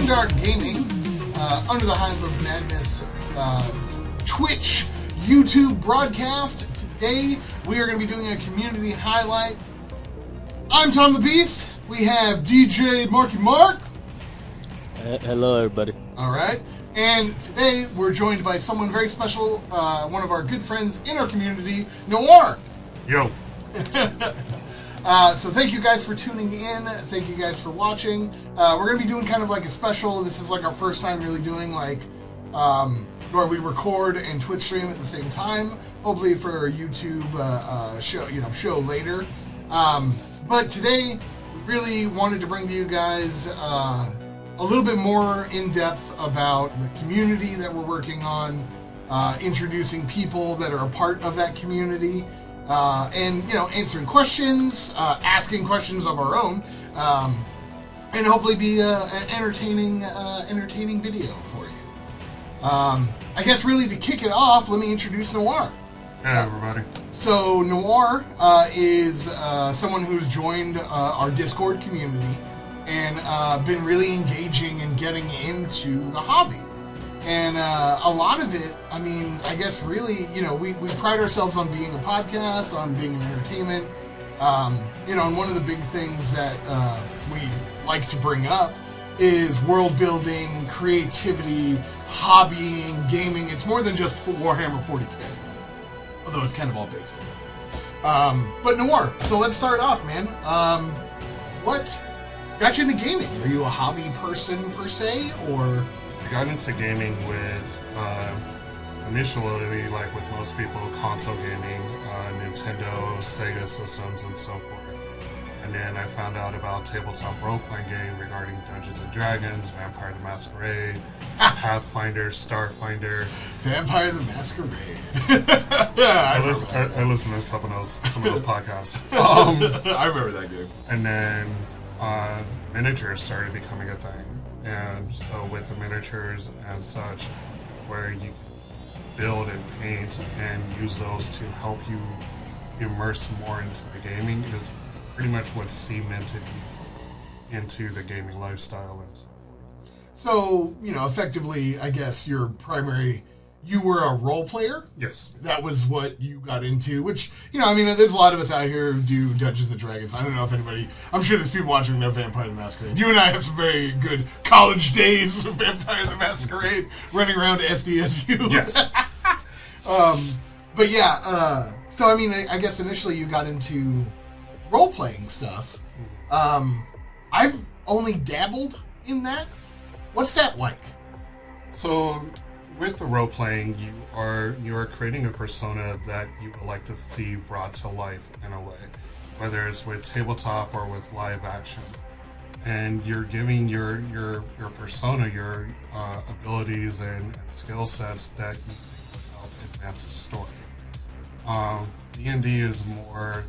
GymDark Gaming, under the Hive of Madness Twitch, YouTube broadcast. Today, we are going to be doing a community highlight. I'm Tom the Beast. We have DJ Marky Mark. Hello, everybody. All right. And today, we're joined by someone very special, one of our good friends in our community, Noir. Yo. So thank you guys for tuning in. Thank you guys for watching. We're going to be doing kind of like a special. This is like our first time really doing like where we record and Twitch stream at the same time. Hopefully for a YouTube show later. But today we really wanted to bring to you guys a little bit more in depth about the community that we're working on, introducing people that are a part of that community. And answering questions, asking questions of our own, and hopefully be an entertaining video for you. I guess really to kick it off, let me introduce Noir. Hey everybody. So Noir is someone who's joined our Discord community and been really engaging and getting into the hobby. And a lot of it, I mean, I guess really, we pride ourselves on being a podcast, on being an entertainment. And one of the big things that we like to bring up is world building, creativity, hobbying, gaming. It's more than just Warhammer 40k, although it's kind of all based on it. But Noir, so let's start off, man. What got you into gaming? Are you a hobby person per se, or... I got into gaming with, initially, like with most people, console gaming, Nintendo, Sega systems, and so forth. And then I found out about tabletop role-playing game regarding Dungeons & Dragons, Vampire the Masquerade, Pathfinder, Starfinder. Vampire the Masquerade. I listen to some of those podcasts. I remember that game. And then miniatures started becoming a thing. And so with the miniatures and such, where you build and paint and use those to help you immerse more into the gaming, is pretty much what cemented you into the gaming lifestyle. So, effectively, I guess you were a role player? Yes. That was what you got into, which, there's a lot of us out here who do Dungeons & Dragons. I don't know if anybody... I'm sure there's people watching that Vampire the Masquerade. You and I have some very good college days of Vampire the Masquerade running around SDSU. Yes. But yeah, so I guess initially you got into role-playing stuff. I've only dabbled in that. What's that like? So... with the role-playing, you are creating a persona that you would like to see brought to life in a way, whether it's with tabletop or with live action, and you're giving your persona your abilities and skill sets that you can help advance the story. D&D is more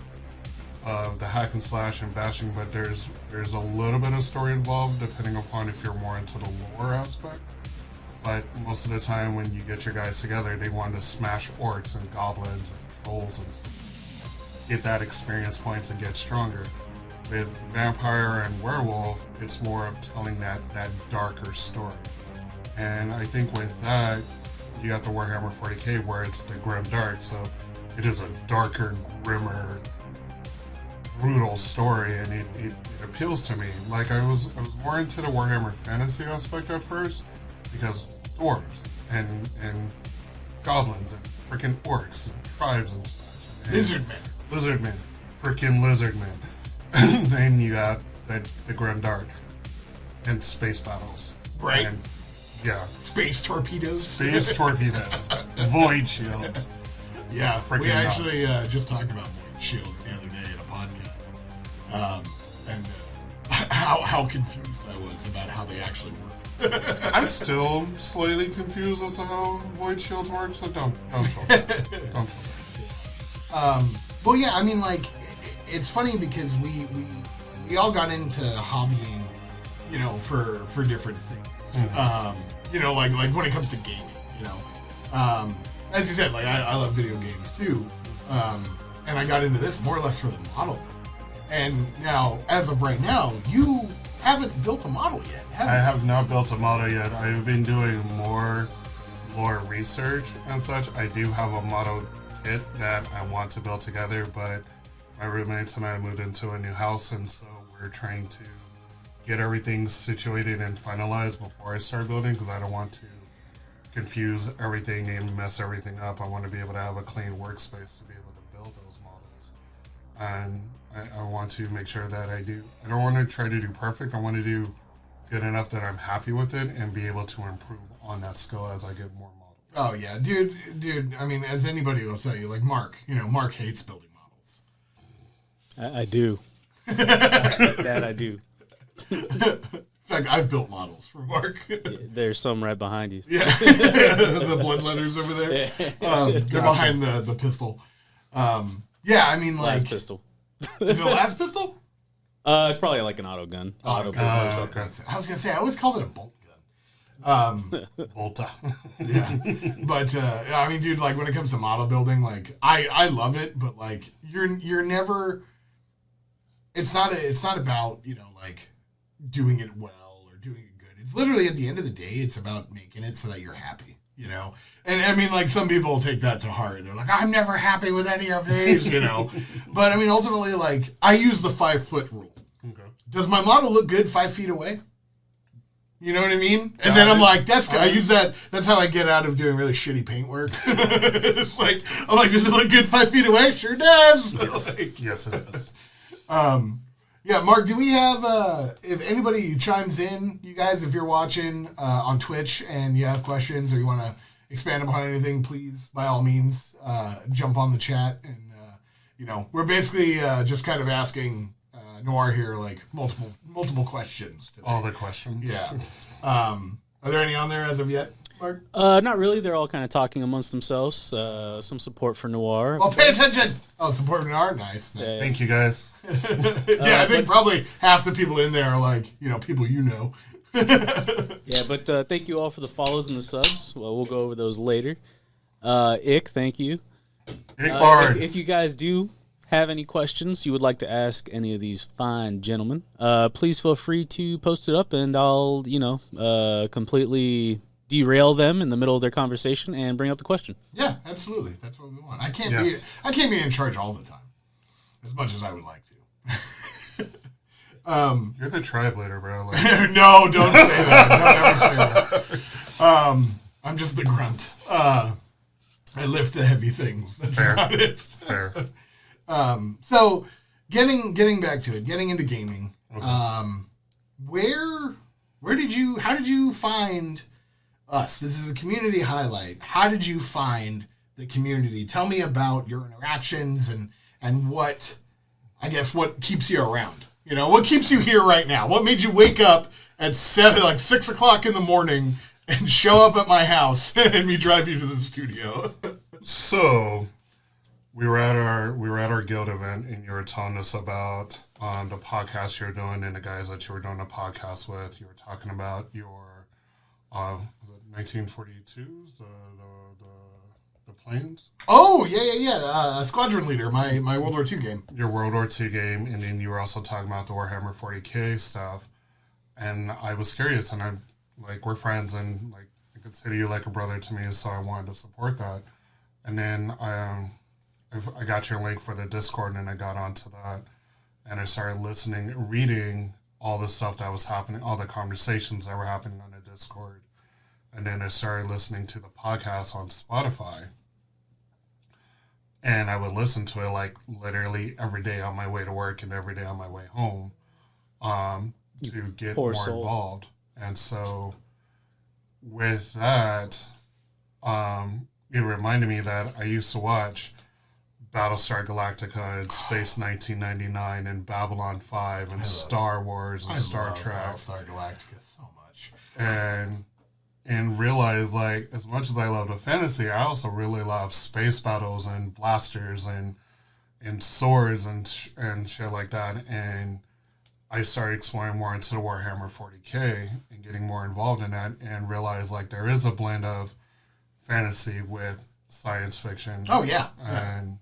of the hack and slash and bashing, but there's a little bit of story involved depending upon if you're more into the lore aspect. But most of the time when you get your guys together, they want to smash orcs and goblins and trolls and get that experience points and get stronger. With vampire and werewolf, it's more of telling that darker story. And I think with that, you got the Warhammer 40k where it's the GrimDark, so it is a darker, grimmer, brutal story, and it appeals to me. Like I was more into the Warhammer fantasy aspect at first, because dwarves and goblins and freaking orcs and tribes and such. Lizard men. Freaking lizard men. Then you got the GrimDark and space battles. Right. And, yeah. Space torpedoes. Void shields. Yeah, freaking we actually just talked about void shields the other day in a podcast. And how confused I was about how they actually work. I'm still slightly confused as to how void shields work, so don't don't. Well, yeah, it's funny because we all got into hobbying, for different things. Mm-hmm. Like when it comes to gaming, as you said, like I love video games too, and I got into this more or less for the model. And now, as of right now, you haven't built a model yet, have I you? have not built a model yet. I've been doing more research and such. I do have a model kit that I want to build together, but my roommates and I moved into a new house, and so we're trying to get everything situated and finalized before I start building, because I don't want to confuse everything and mess everything up. I want to be able to have a clean workspace to be able to build those models. And I want to make sure that I don't want to try to do perfect. I want to do good enough that I'm happy with it and be able to improve on that skill as I get more models. Oh yeah, dude. I mean, as anybody will tell you, like Mark, Mark hates building models. I do. That I do. In fact, I've built models for Mark. There's some right behind you. Yeah, the blood letters over there. They're behind the pistol. Yeah, I mean, like Last pistol. Is it a last pistol? It's probably like an auto gun. Auto pistol. Okay. I was gonna say I always called it a bolt gun. Volta. Yeah, but I mean, dude, like when it comes to model building, like I love it, but like you're never. It's not about like doing it well or doing it good. It's literally at the end of the day, it's about making it so that you're happy. And I mean, like some people take that to heart. They're like, I'm never happy with any of these, But I mean, ultimately, like I use the 5-foot rule. Okay. Does my model look good 5 feet away? You know what I mean? And then I'm like, that's good. I use that. That's how I get out of doing really shitty paint work. It's like, I'm like, does it look good 5 feet away? Sure does. Yes, Like, yes it is. yeah, Mark, do we have, if anybody chimes in, you guys, if you're watching on Twitch and you have questions or you want to expand upon anything, please, by all means, jump on the chat. And, we're basically just kind of asking Noir here, like, multiple questions today. All the questions. Yeah. Are there any on there as of yet, Mark? Not really. They're all kind of talking amongst themselves. Some support for Noir. Well, pay attention! Oh, support from Noir? Nice. Thank you, guys. Yeah, I think probably half the people in there are like, people Yeah, but thank you all for the follows and the subs. Well, we'll go over those later. Ick, thank you. Ick Bard. If you guys do have any questions you would like to ask any of these fine gentlemen, please feel free to post it up, and I'll, completely derail them in the middle of their conversation and bring up the question. Yeah, absolutely. That's what we want. I can't be in charge all the time, as much as I would like to. You're the tribe leader, bro. Like, No, don't say that. Don't ever say that. I'm just the grunt. I lift the heavy things. That's Fair. about it. fair. So, getting back to it, getting into gaming. Okay. How did you find us? This is a community highlight. How did you find the community? Tell me about your interactions and what keeps you around. What keeps you here right now? What made you wake up at 6 o'clock in the morning and show up at my house and me drive you to the studio? So, we were at our guild event, and you were telling us about the podcast you're doing and the guys that you were doing a podcast with. You were talking about your 1942s, the planes. Oh yeah. Squadron Leader, my World War II game. Your World War II game, and then you were also talking about the Warhammer 40K stuff. And I was curious, and I'm like, we're friends, and like I consider you like a brother to me, so I wanted to support that. And then I got your link for the Discord, and I got onto that, and I started reading all the stuff that was happening, all the conversations that were happening on the Discord. And then I started listening to the podcast on Spotify. And I would listen to it like literally every day on my way to work and every day on my way home to get more involved. And so with that, it reminded me that I used to watch Battlestar Galactica and Space 1999 and Babylon 5 and Star Wars and Star Trek. Battlestar Galactica so much. And realize, like, as much as I love the fantasy, I also really love space battles and blasters and swords and shit like that. And I started exploring more into the Warhammer 40K and getting more involved in that, and realized, like, there is a blend of fantasy with science fiction. Oh, yeah. And,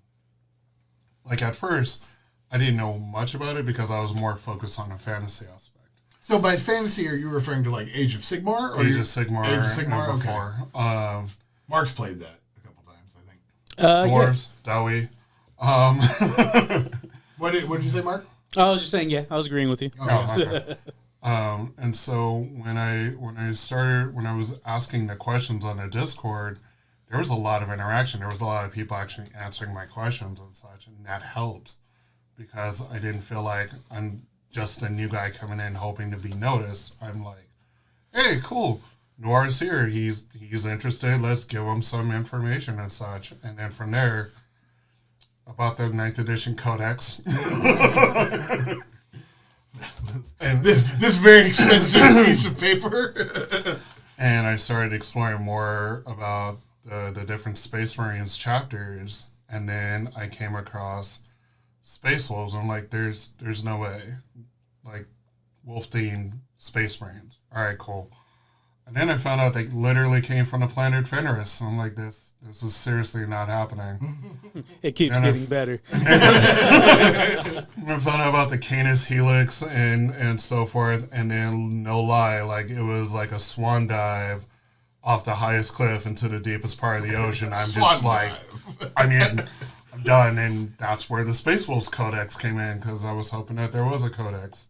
like, at first, I didn't know much about it because I was more focused on the fantasy aspect. So by fantasy, are you referring to like Age of Sigmar? Or Age of Sigmar. Age of Sigmar, okay. Before. Mark's played that a couple times, I think. Dwarves, Dowie. What did you say, Mark? I was just saying, yeah, I was agreeing with you. Okay. And so when I was asking the questions on the Discord, there was a lot of interaction. There was a lot of people actually answering my questions and such, and that helps because I didn't feel like I'm just a new guy coming in hoping to be noticed. I'm like, hey, cool, Noir's here. He's interested. Let's give him some information and such. And then from there, about the 9th edition codex. And this very expensive piece of paper. And I started exploring more about the different Space Marines chapters, and then I came across Space Wolves. I'm like, there's no way. Like, wolf-themed Space Marines. All right, cool. And then I found out they literally came from the planet Fenris. I'm like, this is seriously not happening. It keeps getting better. I found out about the Canis Helix and so forth, and then no lie, like it was like a swan dive off the highest cliff into the deepest part of the ocean. I'm just like, I mean, I'm done, and that's where the Space Wolves Codex came in, because I was hoping that there was a codex,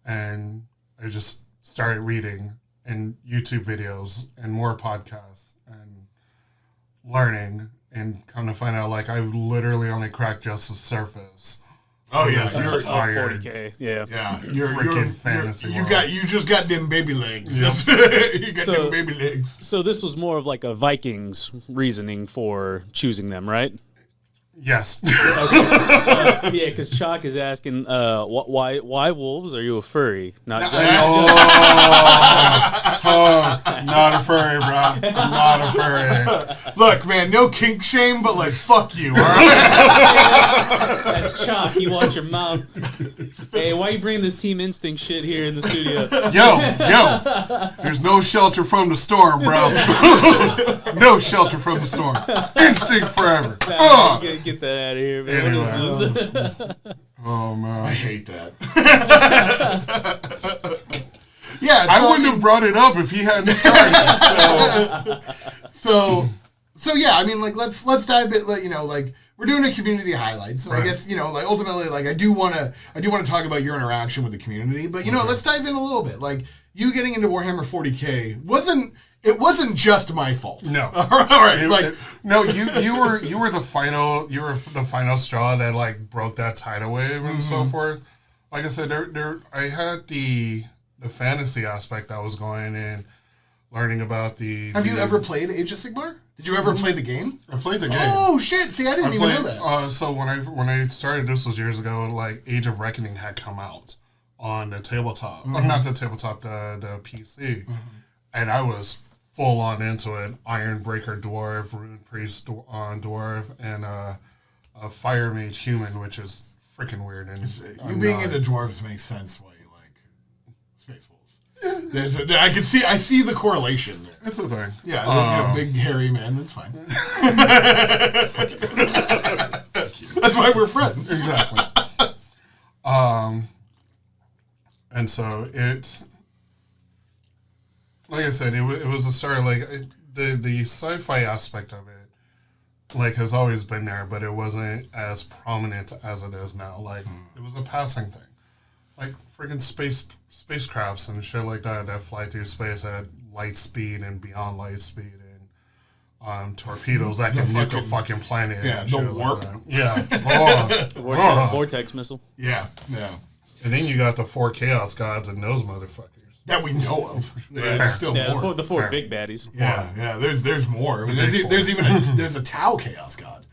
and I just started reading and YouTube videos and more podcasts and learning, and come to find out, like, I've literally only cracked just the surface. Oh yeah, so you're 40K. Yeah, you're freaking fantasy. You just got them baby legs. Yep. You got them baby legs. So this was more of like a Vikings reasoning for choosing them, right? Yes. Okay. Yeah, because Chalk is asking, why wolves? Are you a furry? Not not a furry, bro. Not a furry. Look, man, no kink shame, but like, fuck you, all right? That's Chalk. You watch your mouth. Hey, why you bringing this Team Instinct shit here in the studio? Yo, there's no shelter from the storm, bro. No shelter from the storm. Instinct forever. Get that out of here, man. Anyway. What is this? Oh, man. I hate that. Yeah, so, I wouldn't have brought it up if he hadn't started. So yeah, I mean, like, let's dive it. Like, you know, like, we're doing a community highlight, so right. I guess, you know, like, ultimately, like, I do want to talk about your interaction with the community, but you know, let's dive in a little bit. Like, you getting into Warhammer 40K wasn't just my fault. No. All right. You were the final straw that like broke that tidal wave and so forth. Like I said, I had the fantasy aspect that was going in, learning about the. Have you ever played Age of Sigmar? Did you ever play the game? I played the game. Oh shit! See, I didn't even know that. So when I started, this was years ago. Like, Age of Reckoning had come out on the tabletop, not the tabletop, the PC, and I was full on into it. Ironbreaker Dwarf, Rune Priest on Dwarf, and a Fire Mage Human, which is freaking weird. And you being into dwarves makes sense why you like Space Wolves. I see the correlation there. It's a thing. Yeah, you know, big hairy man. That's fine. That's why we're friends. Exactly. And so it, like I said, it was a start. Like, the sci-fi aspect of it, like, has always been there, but it wasn't as prominent as it is now. Like, it was a passing thing. Like, freaking spacecrafts and shit like that fly through space at light speed and beyond light speed, and torpedoes that can nuke a fucking planet. Yeah, the warp. Like, yeah. The vortex missile. Yeah. And then you got the 4 Chaos Gods and those motherfuckers. That we know of. There's still more. The four big baddies. Yeah. There's more. I mean, there's even there's a Tau Chaos God.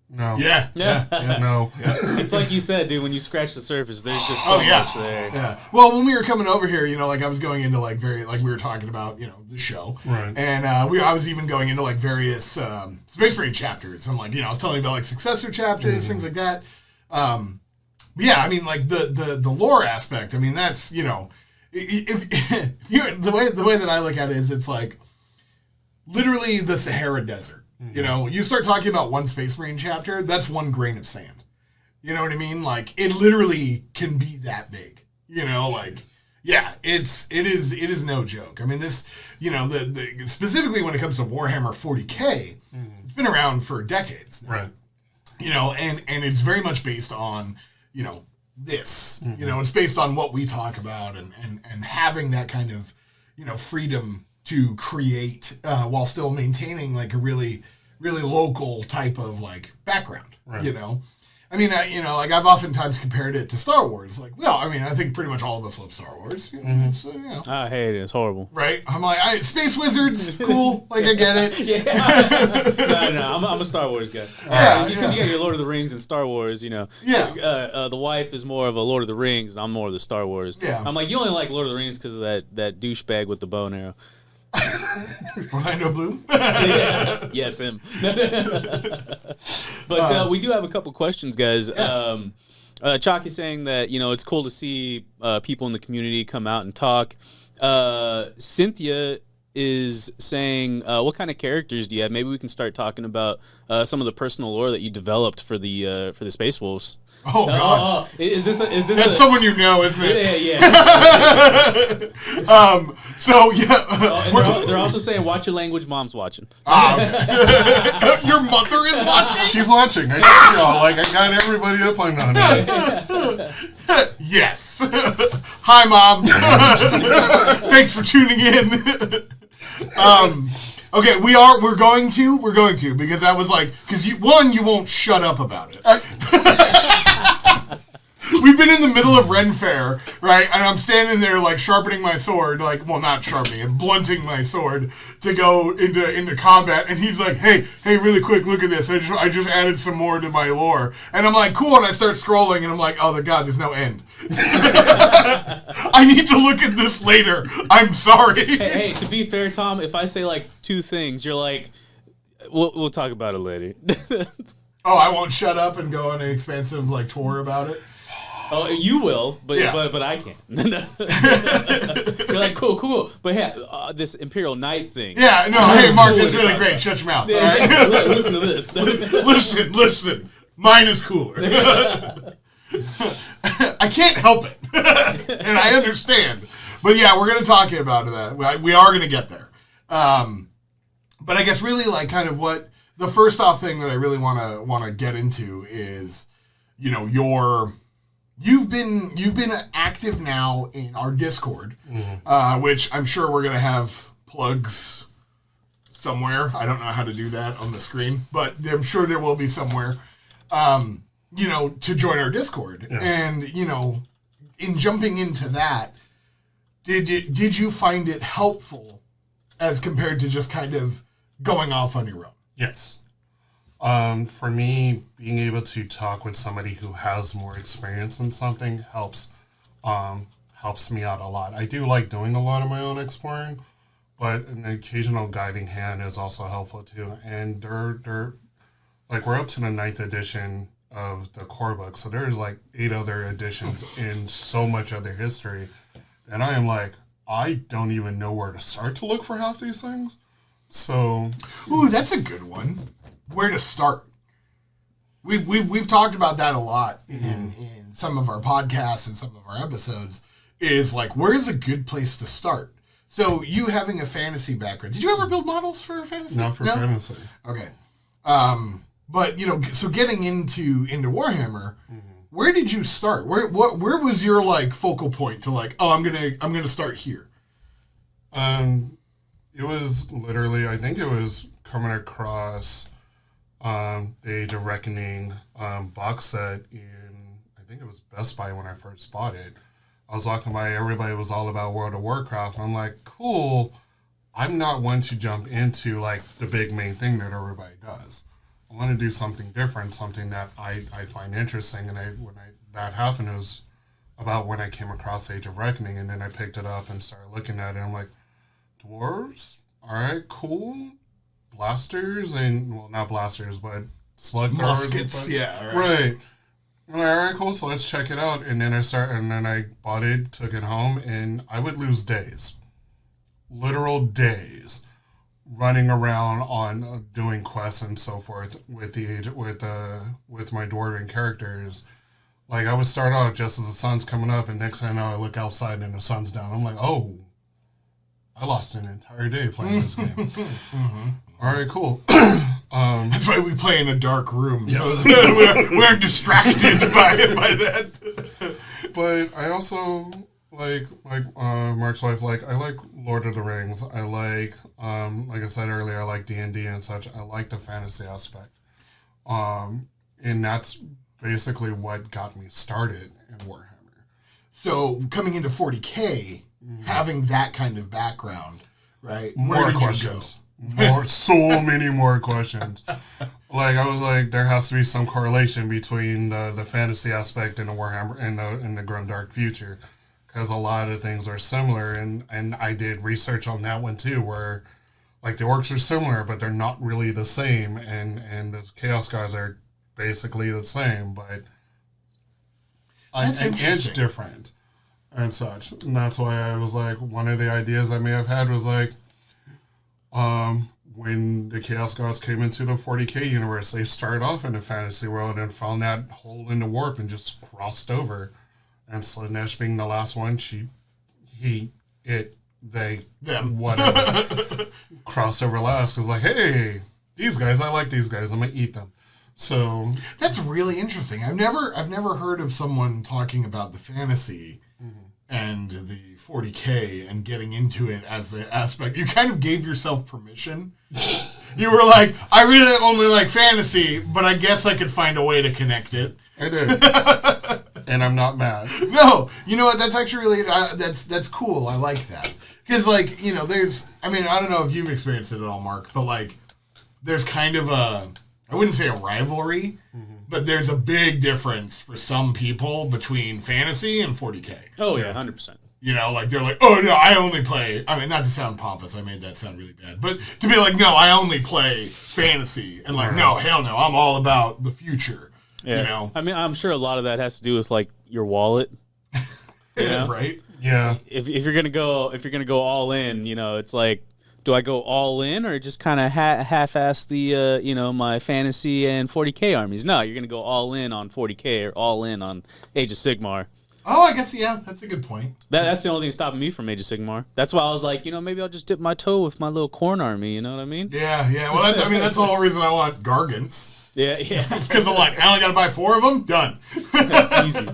No. Yeah. No. It's like you said, dude, when you scratch the surface, there's just so much there. Yeah. Well, when we were coming over here, you know, like, I was going into like we were talking about, you know, the show. Right. And I was even going into like various Space Marine chapters. And like, you know, I was telling you about like successor chapters, things like that. Yeah, I mean, like the lore aspect, I mean, that's, you know, if you the way that I look at it is, it's like literally the Sahara Desert. You know, you start talking about one Space Marine chapter, that's one grain of sand. You know what I mean? Like, it literally can be that big. You know, like, Yeah, it is no joke. I mean, this, the specifically when it comes to Warhammer 40K, it's been around for decades now. Right. And it's very much based on, this. It's based on what we talk about and having that kind of, freedom to create while still maintaining like a really, really local type of like background, Right. I mean, like I've oftentimes compared it to Star Wars. Like, well, I mean, I think pretty much all of us love Star Wars. So, I hate it. It's horrible. Right? I'm like, space wizards, cool. Like, I get it. Yeah. no, I'm a Star Wars guy. Yeah, Because you got your Lord of the Rings and Star Wars, Yeah. The wife is more of a Lord of the Rings, and I'm more of the Star Wars. Yeah. I'm like, you only like Lord of the Rings because of that douchebag with the bow and arrow. Orlando Bloom? Yeah. Yes, him. But we do have a couple questions, guys. Yeah. Chalk is saying that, it's cool to see people in the community come out and talk. Cynthia is saying, what kind of characters do you have? Maybe we can start talking about some of the personal lore that you developed for the Space Wolves. Oh God! Is this That's someone you know, isn't it? Yeah. So yeah, They're also saying, "Watch your language, mom's watching." Okay. Your mother is watching. She's watching. I got everybody up on this. Yes. Hi, Mom. Thanks for tuning in. Okay, we're going to because that was like you won't shut up about it. We've been in the middle of Ren Fair, right? And I'm standing there like sharpening my sword, not sharpening it, blunting my sword to go into combat. And he's like, hey, really quick, look at this. I just added some more to my lore. And I'm like, cool. And I start scrolling and I'm like, oh, God, there's no end. I need to look at this later. I'm sorry. Hey, to be fair, Tom, if I say like two things, you're like, we'll talk about it later. Oh, I won't shut up and go on an expansive tour about it. Oh, you will, but I can't. You're like, cool. But yeah, this Imperial Knight thing. Yeah, no, hey, Mark, that's really great. Shut your mouth, all right? Listen to this. Listen. Mine is cooler. I can't help it. And I understand. But yeah, we're going to talk about that. We are going to get there. But I guess really kind of what the first off thing that I really want to get into is, You've been active now in our Discord, which I'm sure we're going to have plugs somewhere. I don't know how to do that on the screen, but I'm sure there will be somewhere, to join our Discord. Yeah. And, in jumping into that, did you find it helpful as compared to just kind of going off on your own? Yes. For me, being able to talk with somebody who has more experience in something helps me out a lot. I do like doing a lot of my own exploring, but an occasional guiding hand is also helpful too. And we're up to the 9th edition of the core book, so there's 8 other editions in so much other history, and I am I don't even know where to start to look for half these things. So, ooh, that's a good one. Where to start? We've talked about that a lot in some of our podcasts and some of our episodes. Is where's a good place to start? So you having a fantasy background, did you ever build models for fantasy? Not for fantasy. Okay, but so getting into Warhammer, where did you start? Where was your focal point to I'm gonna start here? It was literally, I think it was coming across the Age of Reckoning box set in, I think it was Best Buy when I first bought it. I was walking by, everybody was all about World of Warcraft, and I'm like, cool, I'm not one to jump into the big main thing that everybody does. I want to do something different, something that I find interesting, and that happened, it was about when I came across Age of Reckoning, and then I picked it up and started looking at it, and I'm like, dwarves? Alright, cool. Blasters, and, well, not blasters, but slug throwers. Muskets, yeah. Right. I'm like, alright, cool, so let's check it out. And then I bought it, took it home, and I would lose days. Literal days. Running around on doing quests and so forth with my dwarven characters. Like, I would start out just as the sun's coming up, and next thing I know, I look outside and the sun's down. I'm like, oh, I lost an entire day playing this game. All right, cool. That's why we play in a dark room. Yes. So we're distracted by that. But I also like Mark's life. Like, I like Lord of the Rings. I like I said earlier, I like D&D and such. I like the fantasy aspect. And that's basically what got me started in Warhammer. So coming into 40K, having that kind of background, right? More questions. So many more questions. Like, I was like, there has to be some correlation between the fantasy aspect and the Warhammer and the GrimDark future, because a lot of things are similar, and I did research on that one too, where like the orcs are similar, but they're not really the same, and the Chaos Guys are basically the same, but an inch different and such. And that's why I was like, one of the ideas I may have had was like, when the Chaos Gods came into the 40K universe, they started off in the fantasy world and found that hole in the warp and just crossed over. And Slaanesh being the last one, them, whatever, crossed over last, because like, hey, these guys, I like these guys, I'm gonna eat them. So that's really interesting. I've never heard of someone talking about the fantasy and the 40K and getting into it as the aspect. You kind of gave yourself permission. You were like, I really only like fantasy, but I guess I could find a way to connect it. I did. And I'm not mad. No, you know what? That's actually really, that's cool. I like that. Because, like, you know, I don't know if you've experienced it at all, Mark, but, like, there's kind of I wouldn't say a rivalry, but there's a big difference for some people between fantasy and 40K. Oh, yeah, 100%. You know, like, they're like, oh, no, I only play, I mean, not to sound pompous, I made that sound really bad, but to be like, no, I only play fantasy, and like, no, hell no, I'm all about the future, yeah. You know? I mean, I'm sure a lot of that has to do with, like, your wallet. You know? Right? Yeah. If you're gonna go all in, you know, it's like, do I go all in or just kind of half-ass the my fantasy and 40K armies? No, you're gonna go all in on 40K or all in on Age of Sigmar. Oh, I guess, yeah, that's a good point. That's the only thing stopping me from Age of Sigmar. That's why I was like, maybe I'll just dip my toe with my little corn army. You know what I mean? Yeah. Well, that's the whole reason I want Gargants. Yeah. It's because I'm like, I only got to buy 4 of them. Done. Easy.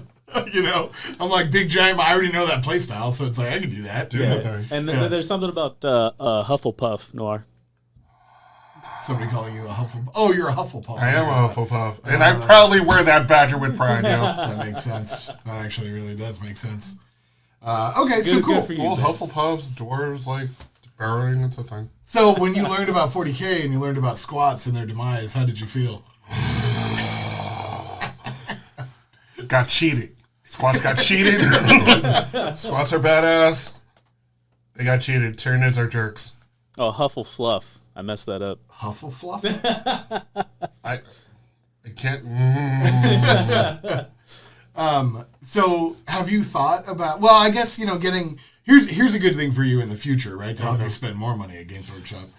You know, I'm like big giant. I already know that playstyle, so it's like I can do that. And there's something about Hufflepuff, Noir. Somebody calling you a Hufflepuff. Oh, you're a Hufflepuff. I am a Hufflepuff, and I proudly wear that badger with pride. That makes sense. That actually really does make sense. Okay, so cool. Good for you, well, man. Hufflepuffs, dwarves, like burrowing, it's a thing. So when you learned about 40K and you learned about squats and their demise, how did you feel? Got cheated. Squats got cheated. Squats are badass. They got cheated. Tyranids are jerks. Oh, Hufflefluff. I messed that up. Hufflepuff? I can't. So have you thought about? Well, I guess getting here's a good thing for you in the future, right? To help you spend more money at Games Workshop.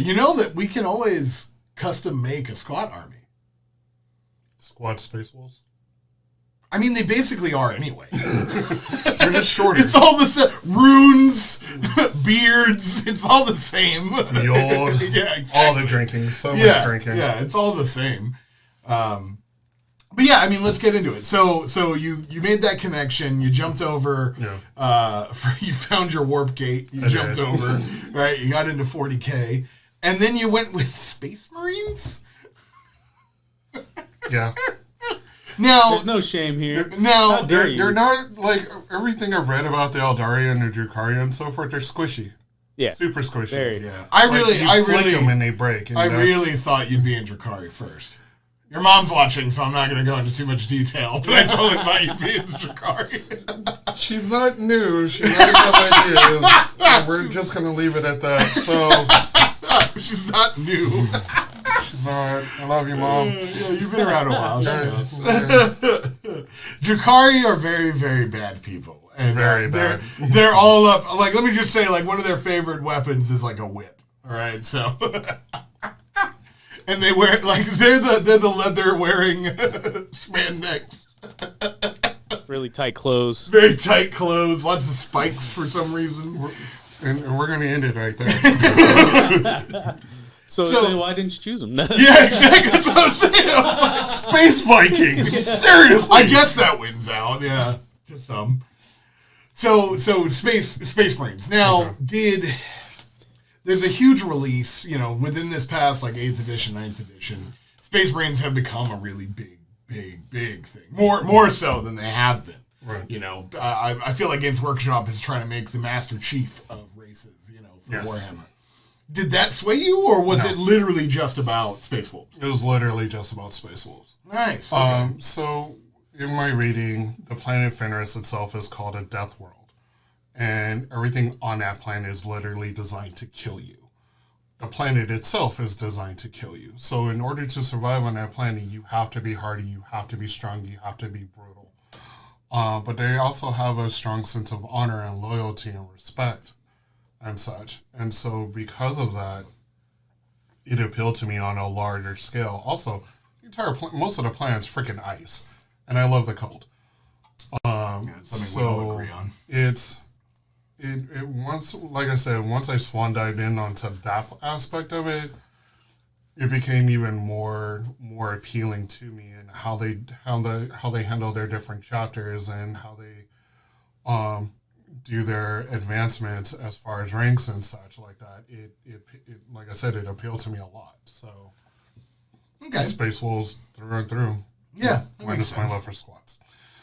You know that we can always custom make a squat army. Squat Space Wolves? I mean, they basically are anyway. They're just shorter. It's all the same. Runes, beards, it's all the same. The old, yeah, exactly. all the drinking, so much drinking. Yeah, it's all the same. But yeah, I mean, let's get into it. So you made that connection. You jumped over. Yeah. You found your warp gate. You jumped over. Right. You got into 40K, and then you went with Space Marines. Yeah. Now, there's no shame here. Now, they're not like everything I've read about the Eldari and the Drukhari and so forth. They're squishy. Yeah. Super squishy. Very. Yeah. I flick them and they break. And I really thought you'd be in Drukhari first. Your mom's watching, so I'm not going to go into too much detail, but I totally thought you'd be in Drukhari. She's not new. She has ideas. And we're just going to leave it at that. So she's not new. She's not. I love you, Mom. Yeah, you've been around a while. She knows. Drukhari are very, very bad people. And very bad. They're all up. Like, let me just say, like, one of their favorite weapons is like a whip. All right, so. And they wear they're the leather wearing spandex. Really tight clothes. Very tight clothes, lots of spikes for some reason. And we're going to end it right there. So why didn't you choose them? Yeah, exactly. That's what I was saying. I was like, Space Vikings! Seriously! I guess that wins out, yeah. To some. So Space Marines. Now, there's a huge release, within this past, 8th edition, 9th edition. Space Marines have become a really big thing. More so than they have been. Right. I feel like Games Workshop is trying to make the Master Chief of races, for Warhammer. Did that sway you, or was it literally just about Space Wolves? It was literally just about Space Wolves. Nice. Okay. So, in my reading, the planet Fenris itself is called a death world. And everything on that planet is literally designed to kill you. The planet itself is designed to kill you. So in order to survive on that planet, you have to be hardy, you have to be strong, you have to be brutal. But they also have a strong sense of honor and loyalty and respect and such. And so because of that, it appealed to me on a larger scale. Also, most of the planet's freaking ice. And I love the cold. Something we all agree on. Like I said, once I swan dived in onto that aspect of it, it became even more appealing to me, and how they handle their different chapters and how they do their advancements as far as ranks and such like that. It like I said, it appealed to me a lot. So, okay, Space Wolves through and through. Yeah, minus my love for squats.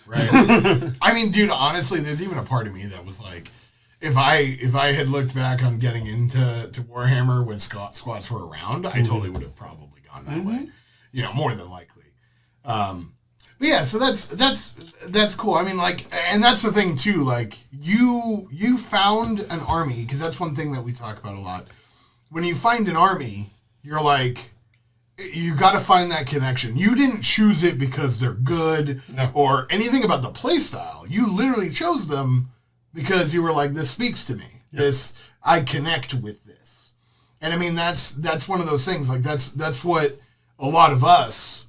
Right. I mean, dude, honestly, there's even a part of me that was like, if I had looked back on getting into Warhammer when squats were around, I totally would have probably gone that way. More than likely. But yeah, so that's cool. I mean, and that's the thing too. You found an army, because that's one thing that we talk about a lot. When you find an army, you're like, you got to find that connection. You didn't choose it because they're good or anything about the play style. You literally chose them because you were like, this speaks to me. Yep. I connect with this. And I mean, that's one of those things. That's what a lot of us,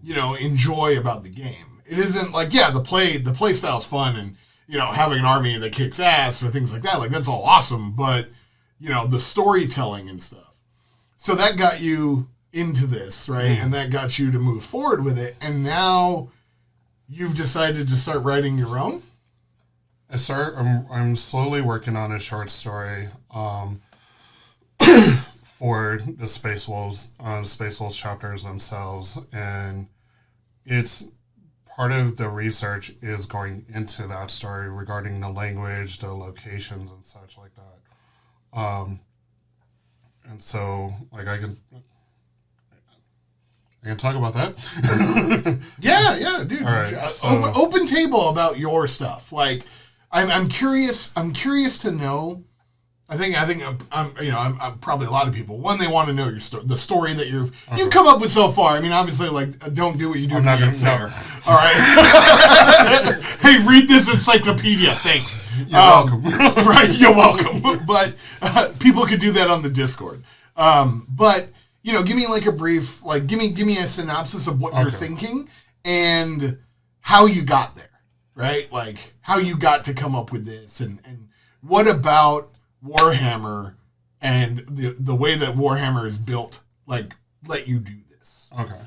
enjoy about the game. It isn't the play style's fun and, having an army that kicks ass or things like that. That's all awesome. But, the storytelling and stuff. So that got you into this, right? And that got you to move forward with it. And now you've decided to start writing your own? I'm slowly working on a short story for the Space Wolves chapters themselves, and it's part of the research is going into that story regarding the language, the locations, and such like that. And so, I can talk about that. yeah, dude. All right, so, open table about your stuff. I'm curious to know. I think I'm probably a lot of people. One, they want to know the story that you've come up with so far. I mean, obviously, don't do what you do. I'm not going to fair. All right. Hey, read this encyclopedia. Thanks. You're welcome. Right, you're welcome. But people could do that on the Discord. But give me a brief, give me a synopsis of what you're thinking and how you got there. Right? How you got to come up with this, and what about Warhammer and the way that Warhammer is built, let you do this? Okay.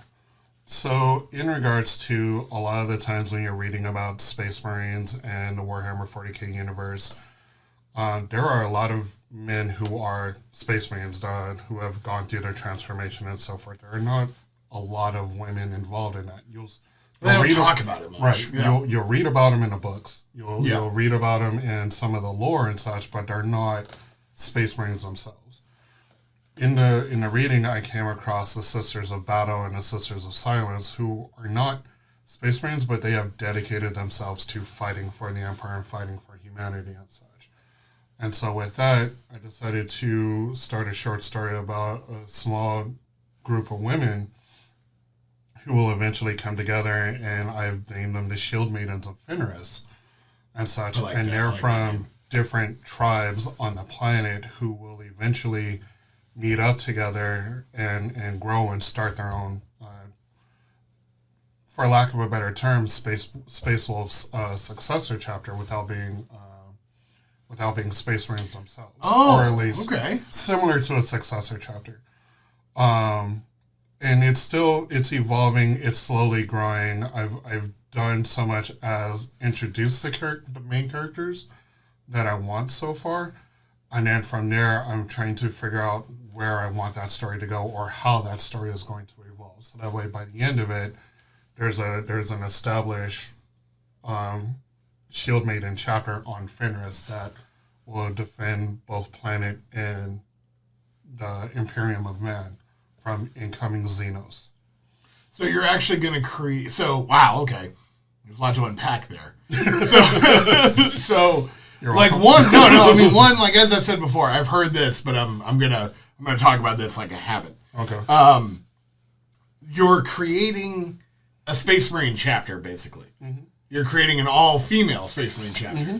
So, in regards to a lot of the times when you're reading about Space Marines and the Warhammer 40k universe, there are a lot of men who are Space Marines who have gone through their transformation and so forth. There are not a lot of women involved in that. They don't talk about it much. Right. Yeah. You'll read about them in the books. You'll read about them in some of the lore and such, but they're not Space Marines themselves. In the reading, I came across the Sisters of Battle and the Sisters of Silence, who are not Space Marines, but they have dedicated themselves to fighting for the Empire and fighting for humanity and such. And so with that, I decided to start a short story about a small group of women who will eventually come together, and I've named them the Shield Maidens of Fenris and such. And they're from different tribes on the planet who will eventually meet up together and grow and start their own for lack of a better term, Space Wolf's successor chapter without being Space Marines themselves, or at least similar to a successor chapter. And it's evolving. It's slowly growing. I've done so much as introduce the main characters that I want so far, and then from there I'm trying to figure out where I want that story to go or how that story is going to evolve. So that way, by the end of it, there's an established Shield Maiden chapter on Fenris that will defend both planet and the Imperium of Man from incoming Xenos. So you're actually going to create... So, wow, okay. There's a lot to unpack there. So like one, like as I've said before, I've heard this, but I'm gonna talk about this like I haven't. Okay. You're creating a Space Marine chapter, basically. Mm-hmm. You're creating an all-female Space Marine chapter. Mm-hmm.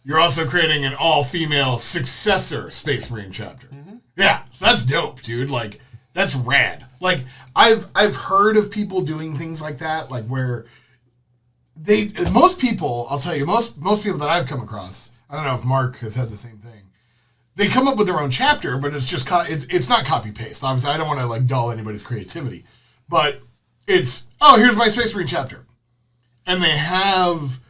You're also creating an all-female successor Space Marine chapter. Mm-hmm. Yeah, so that's dope, dude. Like, that's rad. Like, I've heard of people doing things like that, like where most people, I'll tell you, most people that I've come across, I don't know if Mark has had the same thing. They come up with their own chapter, but it's just it's not copy paste. Obviously, I don't want to like dull anybody's creativity, but it's here's my Space Marine chapter, and they have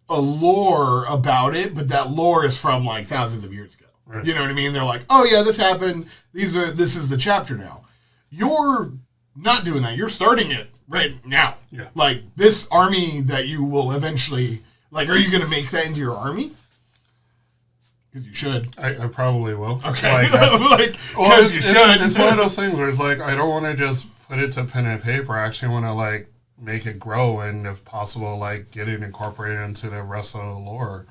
a lore about it, but that lore is from like thousands of years ago. Right. You know what I mean? They're like, oh yeah, this happened. This is the chapter now. You're not doing that. You're starting it right now. Yeah. Like this army that you will eventually like. Are you going to make that into your army? Because you should. I probably will. Okay. Like, that's, because you should. It's one of those things where it's like, I don't want to just put it to pen and paper. I actually want to, like, make it grow and, if possible, like, get it incorporated into the rest of the lore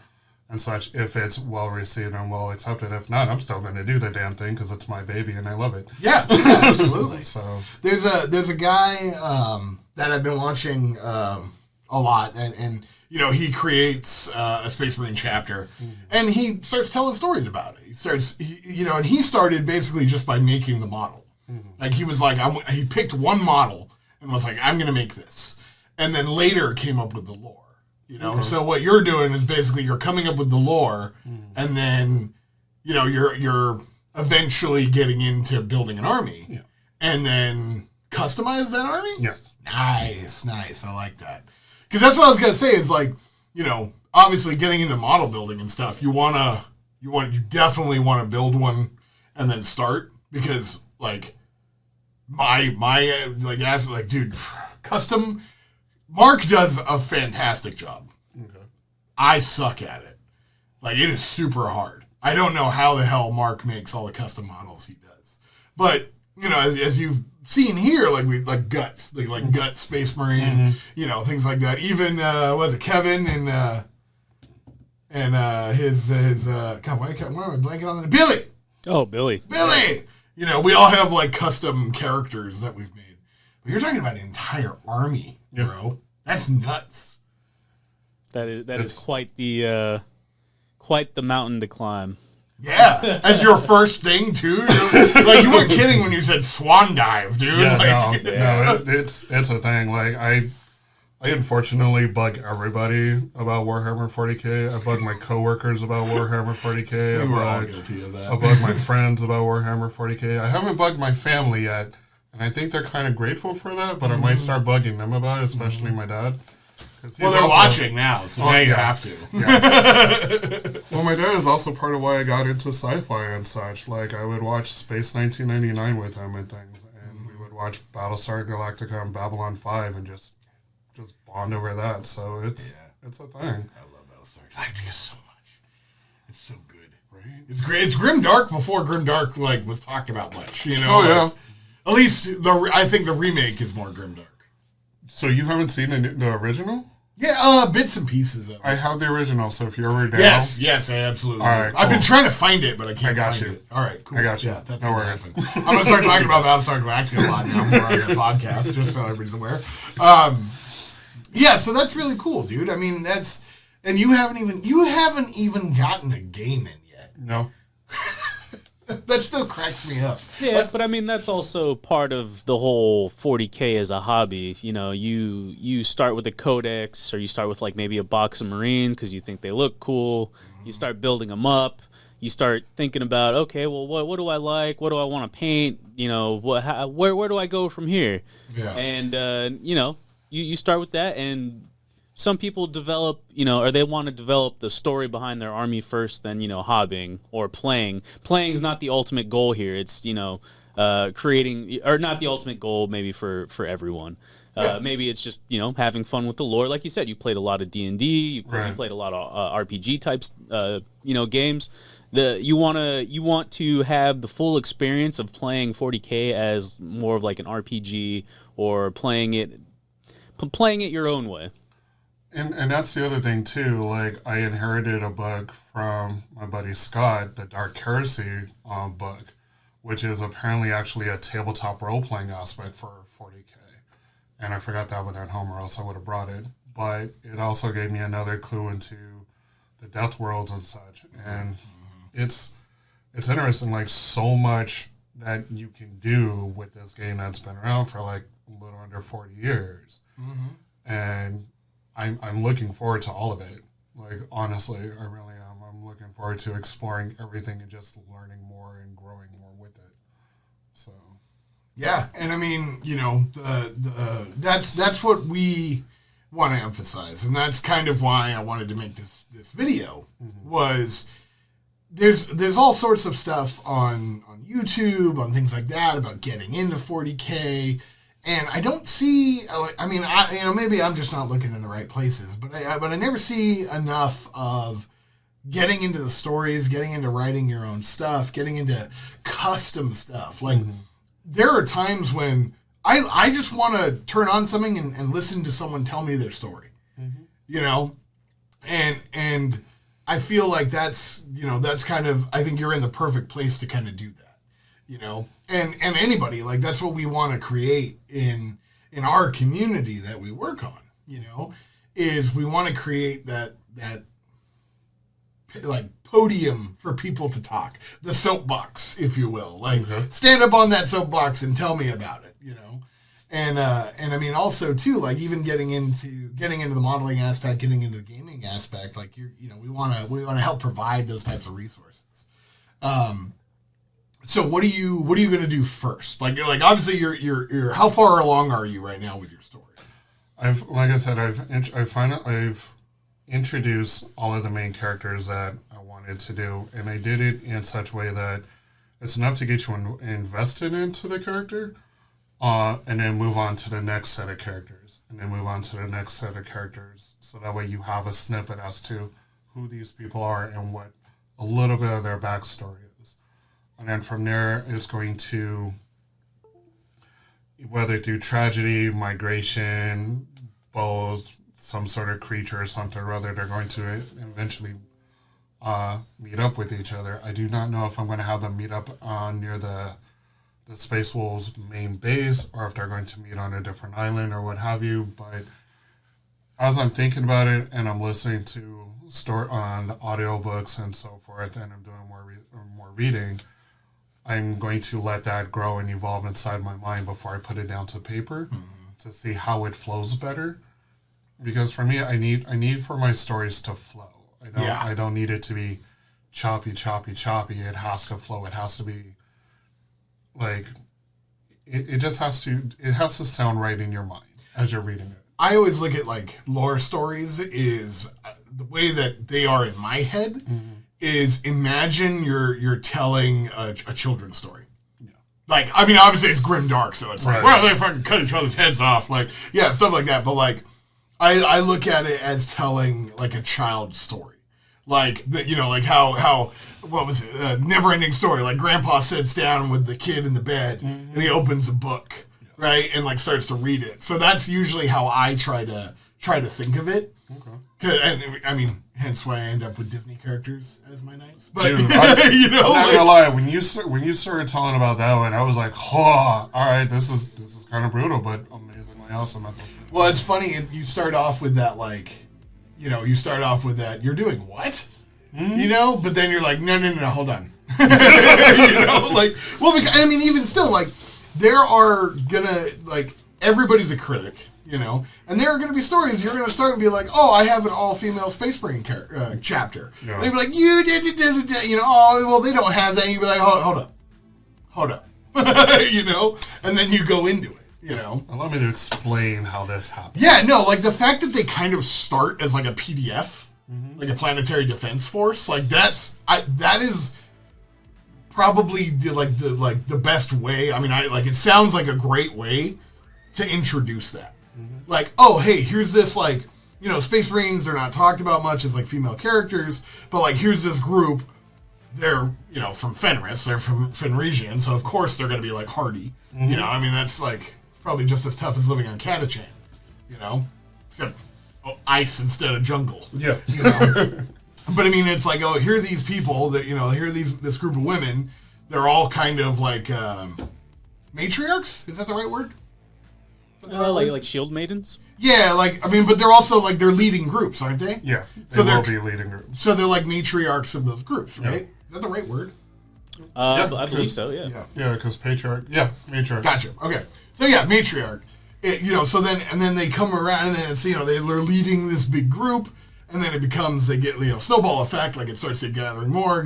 and such, if it's well received and well accepted. If not, I'm still going to do the damn thing because it's my baby and I love it. Yeah, absolutely. So there's a guy that I've been watching a lot, and you know, he creates a Space Marine chapter, and he starts telling stories about it. And he started basically just by making the model. Like, he was like, he picked one model and was like, I'm going to make this. And then later came up with the lore, you know? Okay. So what you're doing is basically you're coming up with the lore, and then, you know, you're eventually getting into building an army, and then customize that army? Yes. Nice. I like that. Because that's what I was going to say is, like, you know, obviously getting into model building and stuff, you definitely want to build one and then start, because, like, dude, custom, Mark does a fantastic job. Okay. I suck at it. Like, it is super hard. I don't know how the hell Mark makes all the custom models he does. But, you know, as you've seen here, like Guts, like Guts, Space Marine, you know, things like that. Even Kevin and his God, why am I blanking on that? Billy. Oh, Billy. You know, we all have like custom characters that we've made. But you're talking about an entire army, bro. That's nuts. That is quite the mountain to climb. Yeah, as your first thing too. Like, you weren't kidding when you said swan dive, dude. Yeah, like, no, it's a thing. Like, I unfortunately bug everybody about Warhammer 40k. I bug my coworkers about Warhammer 40k. We were all guilty of that. I bug my friends about Warhammer 40k. I haven't bugged my family yet, and I think they're kind of grateful for that. But I might start bugging them about it, especially my dad. Well, they're watching now, so now you have to. Yeah. Well, my dad is also part of why I got into sci-fi and such. Like, I would watch Space 1999 with him and things, and we would watch Battlestar Galactica and Babylon 5 and just bond over that. So it's a thing. I love Battlestar Galactica so much. It's so good, right? It's great. It's GrimDark before GrimDark like was talked about much. You know. Oh yeah. At least I think the remake is more GrimDark. So you haven't seen the original? Yeah, bits and pieces of it. I have the original, so if you're ever down... Yes, I absolutely All right, cool. I've been trying to find it, but I can't find it. All right, cool. I got you. Yeah, that's no what worries. happened. I'm going to start talking about Battlestar Galactica a lot now, more on the podcast, just so everybody's aware. Yeah, so that's really cool, dude. I mean, that's... And you haven't even gotten a game in yet. No. That still cracks me up. Yeah, but I mean that's also part of the whole 40K as a hobby. You know, you start with a codex, or you start with like maybe a box of Marines because you think they look cool. You start building them up. You start thinking about, okay, well, what do I like? What do I want to paint? You know, where do I go from here? Yeah. And you know, you start with that, and some people develop, you know, or they want to develop the story behind their army first, then, you know, hobbying or playing. Playing is not the ultimate goal here. It's, you know, creating, or not the ultimate goal maybe for everyone. Maybe it's just, you know, having fun with the lore. Like you said, you played a lot of D&D. You played a lot of RPG types, you know, games. You want to have the full experience of playing 40K as more of like an RPG, or playing it your own way. And that's the other thing, too. Like, I inherited a book from my buddy Scott, the Dark Heresy book, which is apparently actually a tabletop role-playing aspect for 40K. And I forgot that one at home, or else I would have brought it. But it also gave me another clue into the Death Worlds and such. And it's interesting, like, so much that you can do with this game that's been around for, like, a little under 40 years. And I'm looking forward to all of it. Like, honestly, I really am. I'm looking forward to exploring everything and just learning more and growing more with it. So, yeah, and I mean, you know, that's what we want to emphasize, and that's kind of why I wanted to make this video. Was there's all sorts of stuff on YouTube, on things like that, about getting into 40K. And I don't see, I mean, maybe I'm just not looking in the right places, but I never see enough of getting into the stories, getting into writing your own stuff, getting into custom stuff. Like, there are times when I just want to turn on something and listen to someone tell me their story, you know? And I feel like that's, you know, that's kind of, I think you're in the perfect place to kind of do that. You know, and anybody, like, that's what we want to create in our community that we work on, you know, is we want to create that like podium for people to talk, the soapbox, if you will, like stand up on that soapbox and tell me about it, you know. And I mean, also too, like, even getting into the modeling aspect, getting into the gaming aspect, like, you know, we want to help provide those types of resources. So what are you going to do first? Like obviously you're how far along are you right now with your story? I've introduced all of the main characters that I wanted to do, and I did it in such a way that it's enough to get you invested into the character, and then move on to the next set of characters, and then move on to the next set of characters, so that way you have a snippet as to who these people are and what a little bit of their backstory is. And then from there, it's going to, whether through tragedy, migration, both some sort of creature or something or other, they're going to eventually meet up with each other. I do not know if I'm going to have them meet up near the Space Wolves main base, or if they're going to meet on a different island or what have you. But as I'm thinking about it, and I'm listening to on audiobooks and so forth, and I'm doing more reading, I'm going to let that grow and evolve inside my mind before I put it down to paper to see how it flows better. Because for me, I need for my stories to flow. I don't need it to be choppy. It has to flow. It has to be like it just has to sound right in your mind as you're reading it. I always look at, like, lore stories is the way that they are in my head is, imagine you're telling a children's story. Yeah. Like, I mean, obviously it's grim dark, so it's like, well, they fucking cut each other's heads off, like, yeah, stuff like that. But, like, I look at it as telling, like, a child's story. Like, you know, like how what was it? Never-ending story. Like, Grandpa sits down with the kid in the bed, and he opens a book, right, and, like, starts to read it. So that's usually how I try to think of it. Okay. And I mean, hence why I end up with Disney characters as my knights. But dude, you know, I'm not gonna lie. When you started telling about that one, I was like, oh, all right, this is kind of brutal, but amazingly awesome at this. Well, it's funny. You start off with that, like, you know, you're doing what? You know, but then you're like, no, hold on. You know, like, well, because, I mean, even still, like, there are gonna, like, everybody's a critic, you know, and there are gonna be stories you're gonna start and be like, oh, I have an all-female Space Marine chapter. Yeah. And they'd be like, you did, you know, oh, well, they don't have that. And you'd be like, hold up. You know, and then you go into it. You know, allow me to explain how this happened. Yeah, no, like the fact that they kind of start as like a PDF, like a planetary defense force, like that is probably the best way. I mean, it sounds like a great way to introduce that. Like, oh, hey, here's this, like, you know, Space Marines, they're not talked about much as like female characters, but like here's this group. They're, you know, from Fenris, they're from Fenrisian, so of course they're going to be like hardy. You know, I mean, that's like probably just as tough as living on Catachan, you know, except ice instead of jungle. Yeah. You know? But I mean, it's like, oh, here are these people that, you know, here are this group of women. They're all kind of like matriarchs. Is that the right word? Like shield maidens. Yeah, like, I mean, but they're also like, they're leading groups, aren't they? Yeah, so they will be leading groups. So they're like matriarchs of those groups, right? Yeah. Is that the right word? I believe so. Yeah. Yeah, because patriarch. Yeah, matriarchs. Gotcha. Okay. So yeah, matriarch. You know, so then they come around, and then it's, you know, they're leading this big group, and then it becomes, they get, you know, snowball effect, like it starts to gathering more.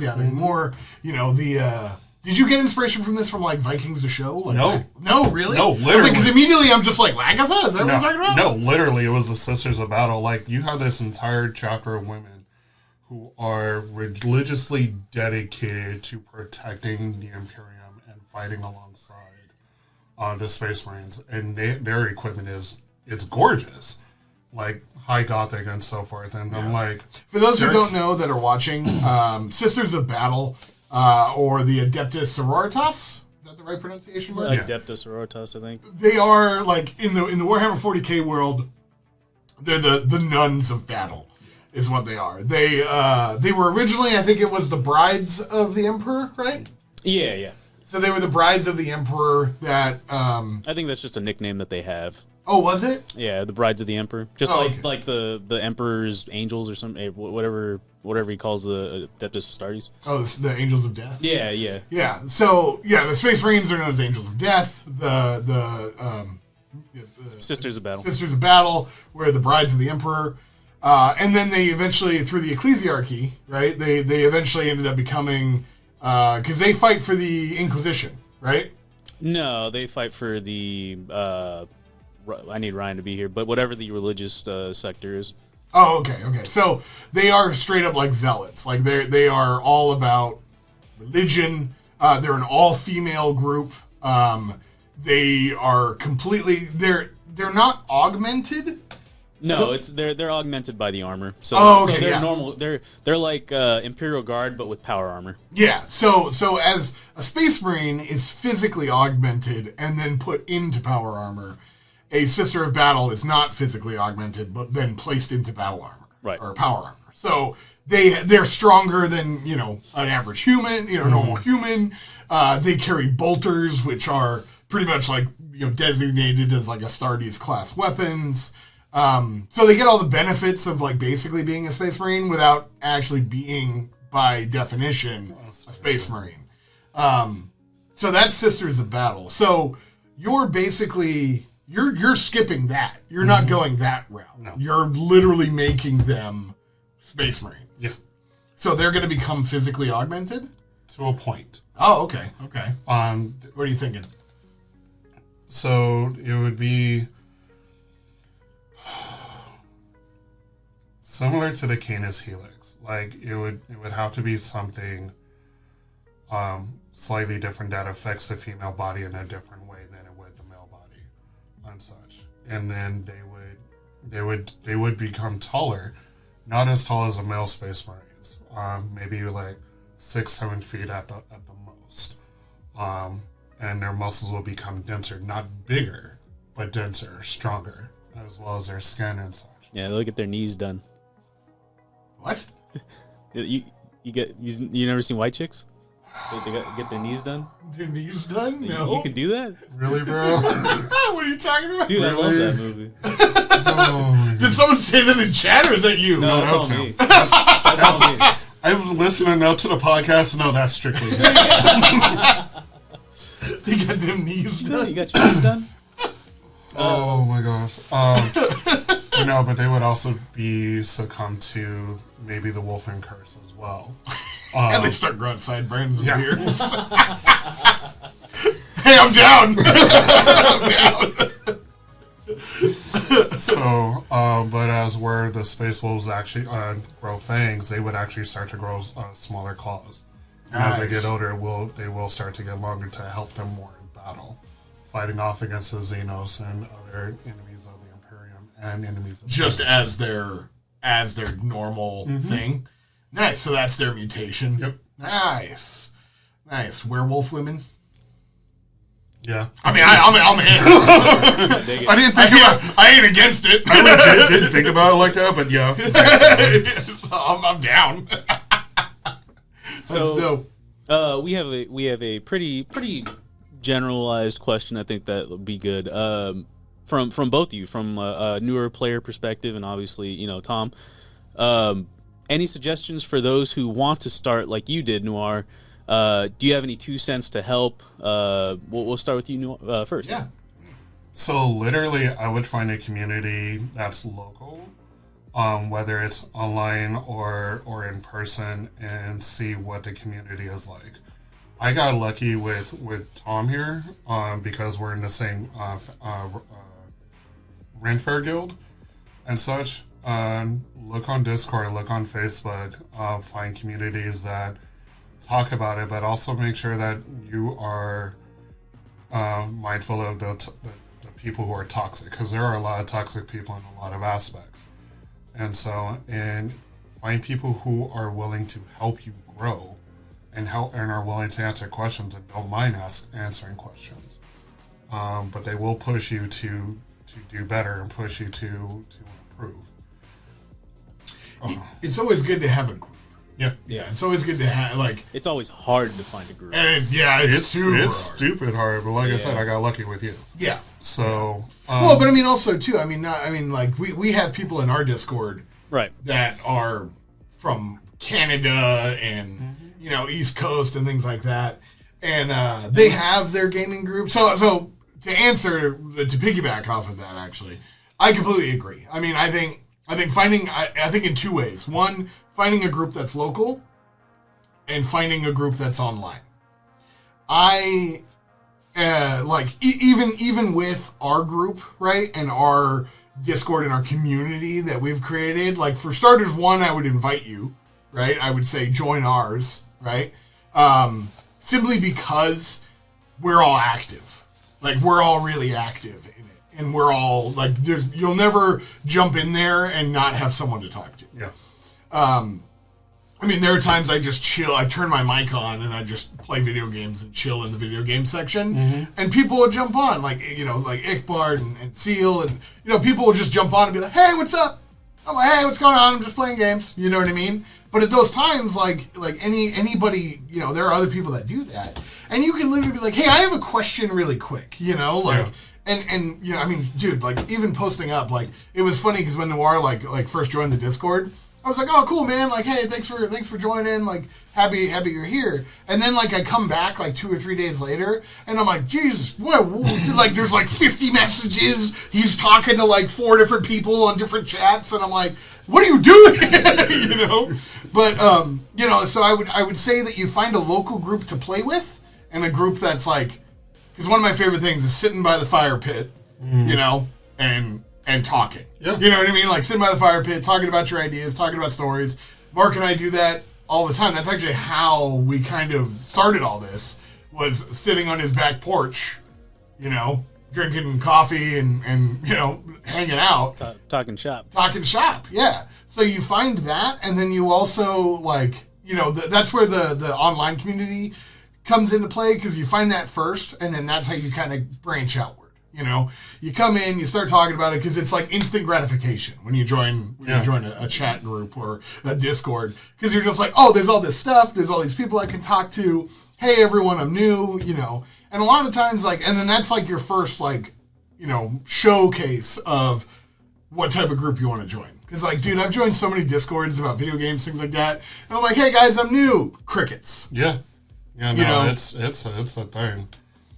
You know, did you get inspiration from this from like Vikings the show? Like, no, really? No, literally. Because immediately I'm just like, Lagatha? Is that what you're talking about? No, literally, it was the Sisters of Battle. Like, you have this entire chapter of women who are religiously dedicated to protecting the Imperium and fighting alongside the Space Marines, and their equipment it's gorgeous, like high Gothic and so forth. And I'm like, for those who don't know that are watching, Sisters of Battle, or the Adeptus Sororitas, is that the right pronunciation? Adeptus Sororitas, I think. They are like in the Warhammer 40k world. They're the nuns of battle, is what they are. They were originally, I think it was the brides of the Emperor, right? Yeah. So they were the brides of the Emperor that... I think that's just a nickname that they have. Oh, was it? Yeah, the brides of the Emperor. Just like the Emperor's angels or something, whatever he calls the Adeptus Astartes. Oh, the Angels of Death? Yeah. Yeah, so, yeah, the Space Marines are known as Angels of Death. The Sisters of Battle. Sisters of Battle were the brides of the Emperor. And then they eventually, through the Ecclesiarchy, right, they eventually ended up becoming... because they fight for the Inquisition, right? No, they fight for the... I need Ryan to be here, but whatever the religious sector is. Oh, okay. So they are straight up like zealots. Like they are all about religion. They're an all-female group. They are completely... They're not augmented... No, they're augmented by the armor. So, so they're normal. They're like Imperial Guard, but with power armor. Yeah. So as a Space Marine is physically augmented and then put into power armor, a Sister of Battle is not physically augmented, but then placed into battle armor, right, or power armor. So they're stronger than, you know, an average human, you know, normal human. They carry bolters, which are pretty much like, you know, designated as like Astartes class weapons. So they get all the benefits of like basically being a Space Marine without actually being, by definition, a Space Marine. So that's Sisters of Battle. So you're basically, you're skipping that. You're not going that route. No. You're literally making them Space Marines. Yeah. So they're going to become physically augmented? To a point. Oh, okay. What are you thinking? So it would be... similar to the Canis Helix. Like, it would have to be something slightly different that affects the female body in a different way than it would the male body and such. And then they would become taller, not as tall as a male Space Marines. Maybe like 6-7 feet at the most. And their muscles will become denser, not bigger, but denser, stronger, as well as their skin and such. Yeah, they'll get their knees done. What? You never seen White Chicks? They get their knees done? Their knees done? No. You can do that? Really, bro? What are you talking about? Dude, really? I love that movie. Did someone say that in chat, or is that you? No, that's all me. That's all me. I've listened enough to the podcast to know that's strictly. You got them knees done. You got your knees done? Oh my gosh. No, but they would also be succumb to maybe the Wolfen curse as well. And they start growing sideburns and Yeah. beards. Hey, I'm down. I'm down. So, but as where the space wolves actually grow fangs, they would actually start to grow smaller claws. And as they Nice. get older, they will start to get longer to help them more in battle, fighting off against the Xenos and other enemies of the Imperium and enemies of Just the as their normal thing. Nice. So that's their mutation. Yep. Nice. Werewolf women. Yeah. I mean, I'm in. I didn't think about. I ain't against it. I legit didn't think about it like that, but yeah. So I'm down. That's So, dope. we have a pretty generalized question. I think that would be good. From both of you, from a newer player perspective, and obviously, Tom. Any suggestions for those who want to start like you did, Noir? Do you have any 2 cents to help? We'll start with you, Noir, first. Yeah. So literally, I would find a community that's local, whether it's online or in person, and see what the community is like. I got lucky with Tom here because we're in the same Ren Fair guild and such. Look on Discord, look on Facebook, find communities that talk about it, but also make sure that you are mindful of the people who are toxic, because there are a lot of toxic people in a lot of aspects. And so, find people who are willing to help you grow and are willing to answer questions and don't mind answering questions. But they will push you to do better and push you to improve. It's always good to have a group. Yeah. Yeah, it's always good to have, like... It's always hard to find a group. And it's super hard. Stupid hard, but like I said, I got lucky with you. Yeah. So... well, but I mean, also, too, like, we have people in our Discord Right. that are from Canada and, East Coast and things like that. And they have their gaming group. So to piggyback off of that, actually, I completely agree. I mean, I think finding, I think in 2 ways. One, finding a group that's local, and finding a group that's online. Even with our group, right, and our Discord and our community that we've created, like, for starters, one, I would invite you, right? I would say join ours, right? Simply because we're all active. Like, we're all really active in it. And we're all, like, you'll never jump in there and not have someone to talk to. Yeah. I mean, there are times I just chill. I turn my mic on and I just play video games and chill in the video game section. And people will jump on, like Ickbard and Seal, and people will just jump on and be like, "Hey, what's up?" I'm like, "Hey, what's going on? I'm just playing games." You know what I mean? But at those times, like anybody, there are other people that do that, and you can literally be like, "Hey, I have a question, really quick," Yeah. And I mean, dude, like, even posting up, like, it was funny because when Noir like first joined the Discord, I was like, "Oh, cool, man! Like, hey, thanks for joining. Like, happy you're here." And then, like, I come back like 2 or 3 days later, and I'm like, "Jesus, what?" Like, there's like 50 messages. He's talking to like 4 different people on different chats, and I'm like, "What are you doing?" But so I would say that you find a local group to play with, and a group that's like, because one of my favorite things is sitting by the fire pit, and talking. Yeah. You know what I mean? Like, sitting by the fire pit, talking about your ideas, talking about stories. Mark and I do that all the time. That's actually how we kind of started all this, was sitting on his back porch, drinking coffee and hanging out. Talking shop. Talking shop, yeah. So you find that, and then you also, like, that's where the online community comes into play, because you find that first, and then that's how you kind of branch outward. You come in, you start talking about it, because it's like instant gratification when you join a chat group or a Discord, because you're just like, oh, there's all this stuff, there's all these people I can talk to. Hey, everyone, I'm new, And a lot of times, like, and then that's like your first, like, showcase of what type of group you want to join. Because, like, dude, I've joined so many Discords about video games, things like that. And I'm like, hey, guys, I'm new. Crickets. Yeah. Yeah, no, You know? it's a thing.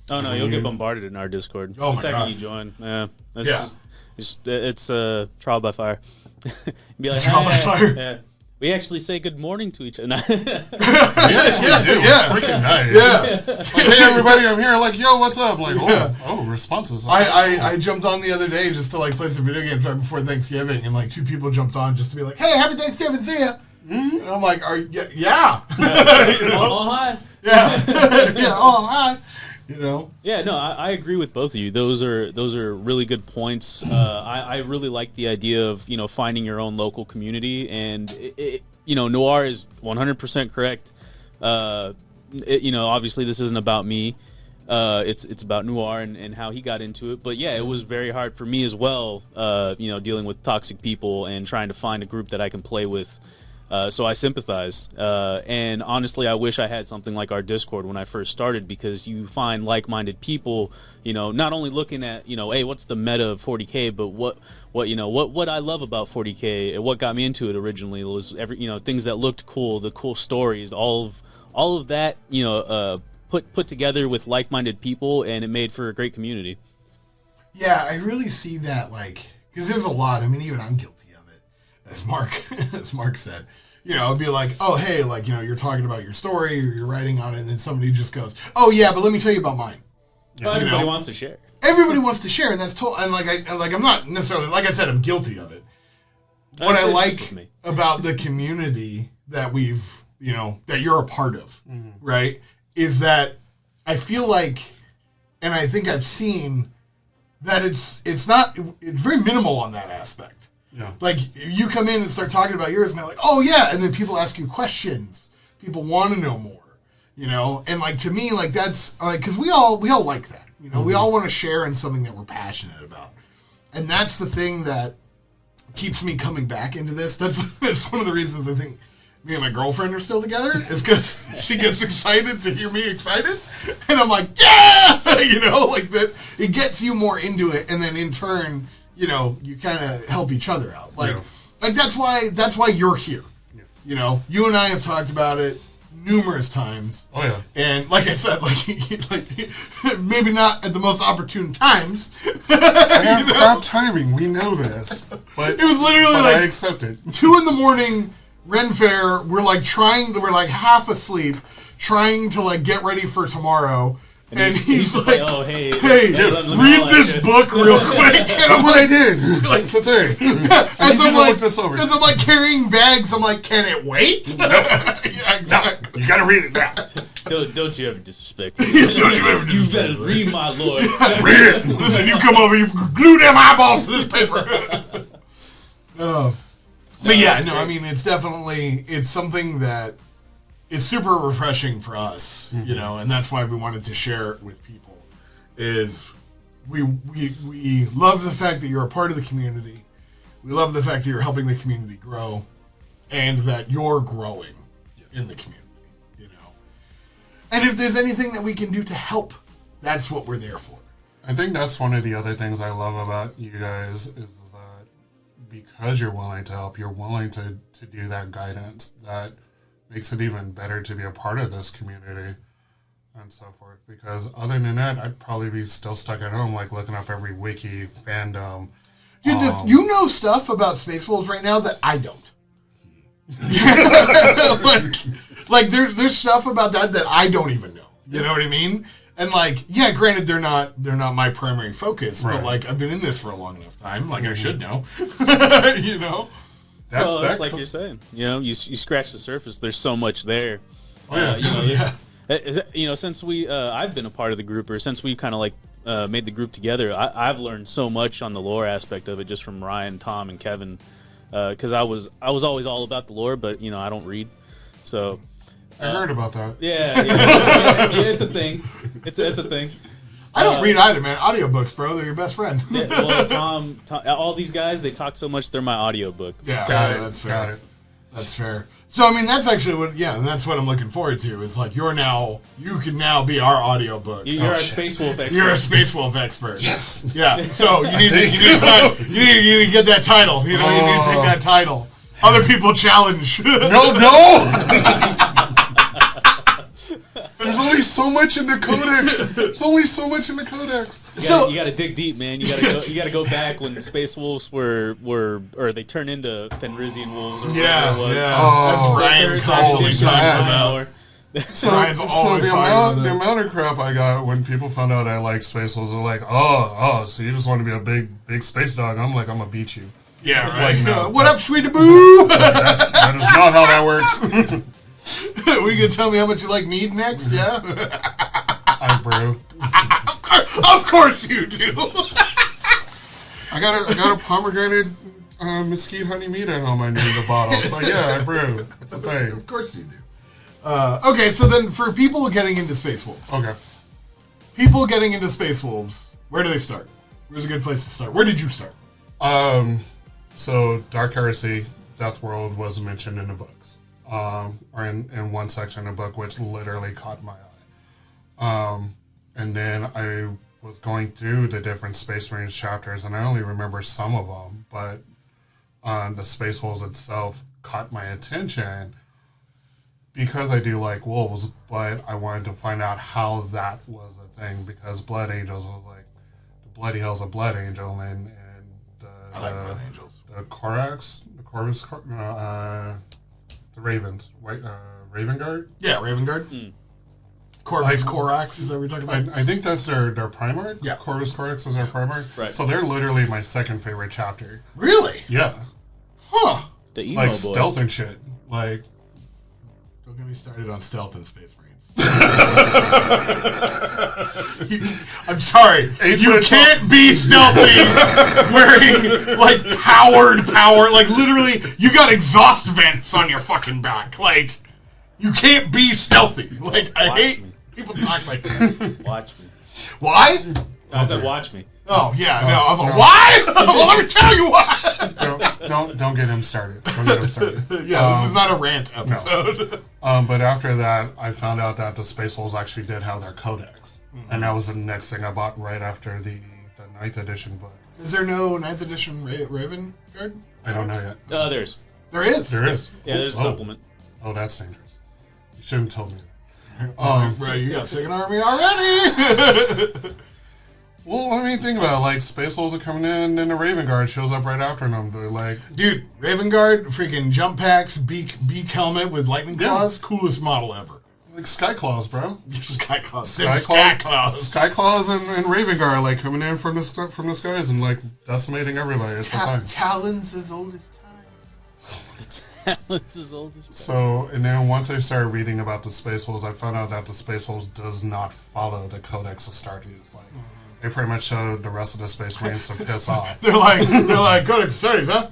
Oh no, you'll get bombarded in our Discord. Oh, the my second God. you join. Yeah. Yeah. It's trial by fire. Be like, Trial by "Hey." fire. Yeah. We actually say good morning to each other. Yes, we do. Yeah. It's freaking nice. Yeah. Like, hey, everybody, I'm here. Like, yo, what's up? Like, oh, responses. I jumped on the other day just to, like, play some video games right before Thanksgiving, and, like, 2 people jumped on just to be like, hey, happy Thanksgiving, see ya. Mm-hmm. And I'm like, yeah. You know? Oh, hi. Yeah. Yeah, oh, hi. You know? Yeah, no, I agree with both of you. Those are really good points. I really like the idea of finding your own local community, and Noir is 100% correct. Obviously this isn't about me. It's about Noir and how he got into it. But yeah, it was very hard for me as well. Dealing with toxic people and trying to find a group that I can play with. So I sympathize. And honestly, I wish I had something like our Discord when I first started, because you find like-minded people, not only looking at, hey, what's the meta of 40K, but what I love about 40K and what got me into it originally was things that looked cool, the cool stories, all of that, put together with like-minded people, and it made for a great community. Yeah, I really see that, like, because there's a lot. I mean, even I'm guilty of it, as Mark said. It'd be like, oh, hey, like, you're talking about your story, or you're writing on it, and then somebody just goes, oh, yeah, but let me tell you about mine. Well, everybody wants to share. Everybody wants to share, and that's and I'm not necessarily, like I said, I'm guilty of it. What I like about the community that that you're a part of, right, is that I feel like, and I think I've seen that it's very minimal on that aspect. Yeah. Like, you come in and start talking about yours, and they're like, oh, yeah, and then people ask you questions. People want to know more, and, like, to me, like, that's, like, because we all like that, we all want to share in something that we're passionate about, and that's the thing that keeps me coming back into this. That's one of the reasons I think me and my girlfriend are still together, is because she gets excited to hear me excited, and I'm like, yeah, like that. It gets you more into it, and then in turn, you kind of help each other out. Like that's why you're here. Yeah. You and I have talked about it numerous times. Oh yeah. And like I said, like maybe not at the most opportune times. I have crap timing. We know this, but it was literally I accept it. 2 a.m. Ren Fair. We're like half asleep, trying to like get ready for tomorrow. And he's like, oh, hey, read this book real quick. And I'm what like, I did. Like today. As I'm look this over. As I'm like carrying bags, I'm like, can it wait? No, you gotta read it now. Don't you ever disrespect me. You better read my lord. Read it. Listen, you come over, you glue them eyeballs to this paper. But yeah, no, I mean, it's something that is super refreshing for us, and that's why we wanted to share it with people. Is we love the fact that you're a part of the community. We love the fact that you're helping the community grow, and that you're growing in the community. And if there's anything that we can do to help, that's what we're there for. I think that's one of the other things I love about you guys is that because you're willing to help, you're willing to do that guidance that makes it even better to be a part of this community and so forth. Because other than that, I'd probably be still stuck at home, like looking up every wiki, fandom. Dude, you know stuff about Space Wolves right now that I don't. like there's stuff about that I don't even know. You know what I mean? And like, yeah, granted they're not my primary focus, right. But like I've been in this for a long enough time, like I should know. That's like you're saying. You scratch the surface. There's so much there. Since I've been a part of the group, or since we kind of like made the group together, I've learned so much on the lore aspect of it just from Ryan, Tom, and Kevin. Because I was always all about the lore, but I don't read, so. I heard about that. Yeah, it's a thing. It's a thing. I don't read either, man. Audiobooks, bro. They're your best friend. Well, Tom, all these guys, they talk so much, they're my audiobook. Yeah, Got it. that's fair. Got it. That's fair. So, I mean, that's actually that's what I'm looking forward to, is like, you can now be our audiobook. You're a Space Wolf expert. You're a Space Wolf expert. Yes! Yeah, so you need to get that title. You know, you need to take that title. Other people challenge. No! There's only so much in the codex. You gotta dig deep, man. You gotta go back when the Space Wolves were they turned into Fenrisian wolves. Or whatever it was. That's Ryan constantly talks about. So the amount of crap I got when people found out I like Space Wolves, they're like, so you just want to be a big space dog? I'm like, I'm gonna beat you. Yeah, right. Like, no, what up, sweetie boo? That is not how that works. Were you gonna tell me how much you like mead next? Yeah. I brew. Of course you do. I got a pomegranate mesquite honey mead at home. I named the bottle. So yeah, I brew. It's a thing. Of course you do. Okay, so then for people getting into Space Wolves. Okay. People getting into Space Wolves, where do they start? Where's a good place to start? Where did you start? So Dark Heresy, Death World was mentioned in the books. Or in one section of the book, which literally caught my eye. And then I was going through the different Space Marines chapters, and I only remember some of them, but the Space Wolves itself caught my attention because I do like wolves, but I wanted to find out how that was a thing, because Blood Angels was like, the bloody hell's a Blood Angel, and I like Blood Angels. The Corax, the Corvus, the Ravens, Raven Guard? Yeah, Raven Guard. Corvus Corax, is that what you're talking about? I think that's their Primarch? Yeah. Corvus Corax is their Primarch? Right. So they're literally my second favorite chapter. Really? Yeah. Huh. The emo Like boys. stealth and shit. Like, Don't get me started on stealth and Space Marines. I'm sorry. You can't be stealthy wearing, like, power. Like, literally, you got exhaust vents on your fucking back. Like, you can't be stealthy. Like, I hate people talk like that. Watch me. Why? I said, watch me. Oh, yeah, no. I was like, why? Well, let me tell you why. don't get him started. Don't get him started. Yeah, this is not a rant episode. No. But after that, I found out that the Space Wolves actually did have their codex. And that was the next thing I bought right after the 9th edition book. Is there no 9th edition Raven Guard? I don't know yet. There is. There is? There is. Yeah, there's a supplement. Oh, that's dangerous. You shouldn't have told me that. Right, you got Second Army already! Well, I mean, think about it. Like, Space Wolves are coming in, and then the Raven Guard shows up right after them. They're like... Dude, Raven Guard, freaking jump packs, beak helmet with lightning claws, coolest model ever. Like Sky Claws, bro. Sky Claws. Sky Claws and Raven Guard, like, coming in from the skies and, like, decimating everybody. It's Talons as old as time. Talons as old as time. So, and then once I started reading about the Space Wolves, I found out that the Space Wolves does not follow the Codex Astartes. Like, they pretty much showed the rest of the Space Marines to piss off. They're like Codex Astartes, huh?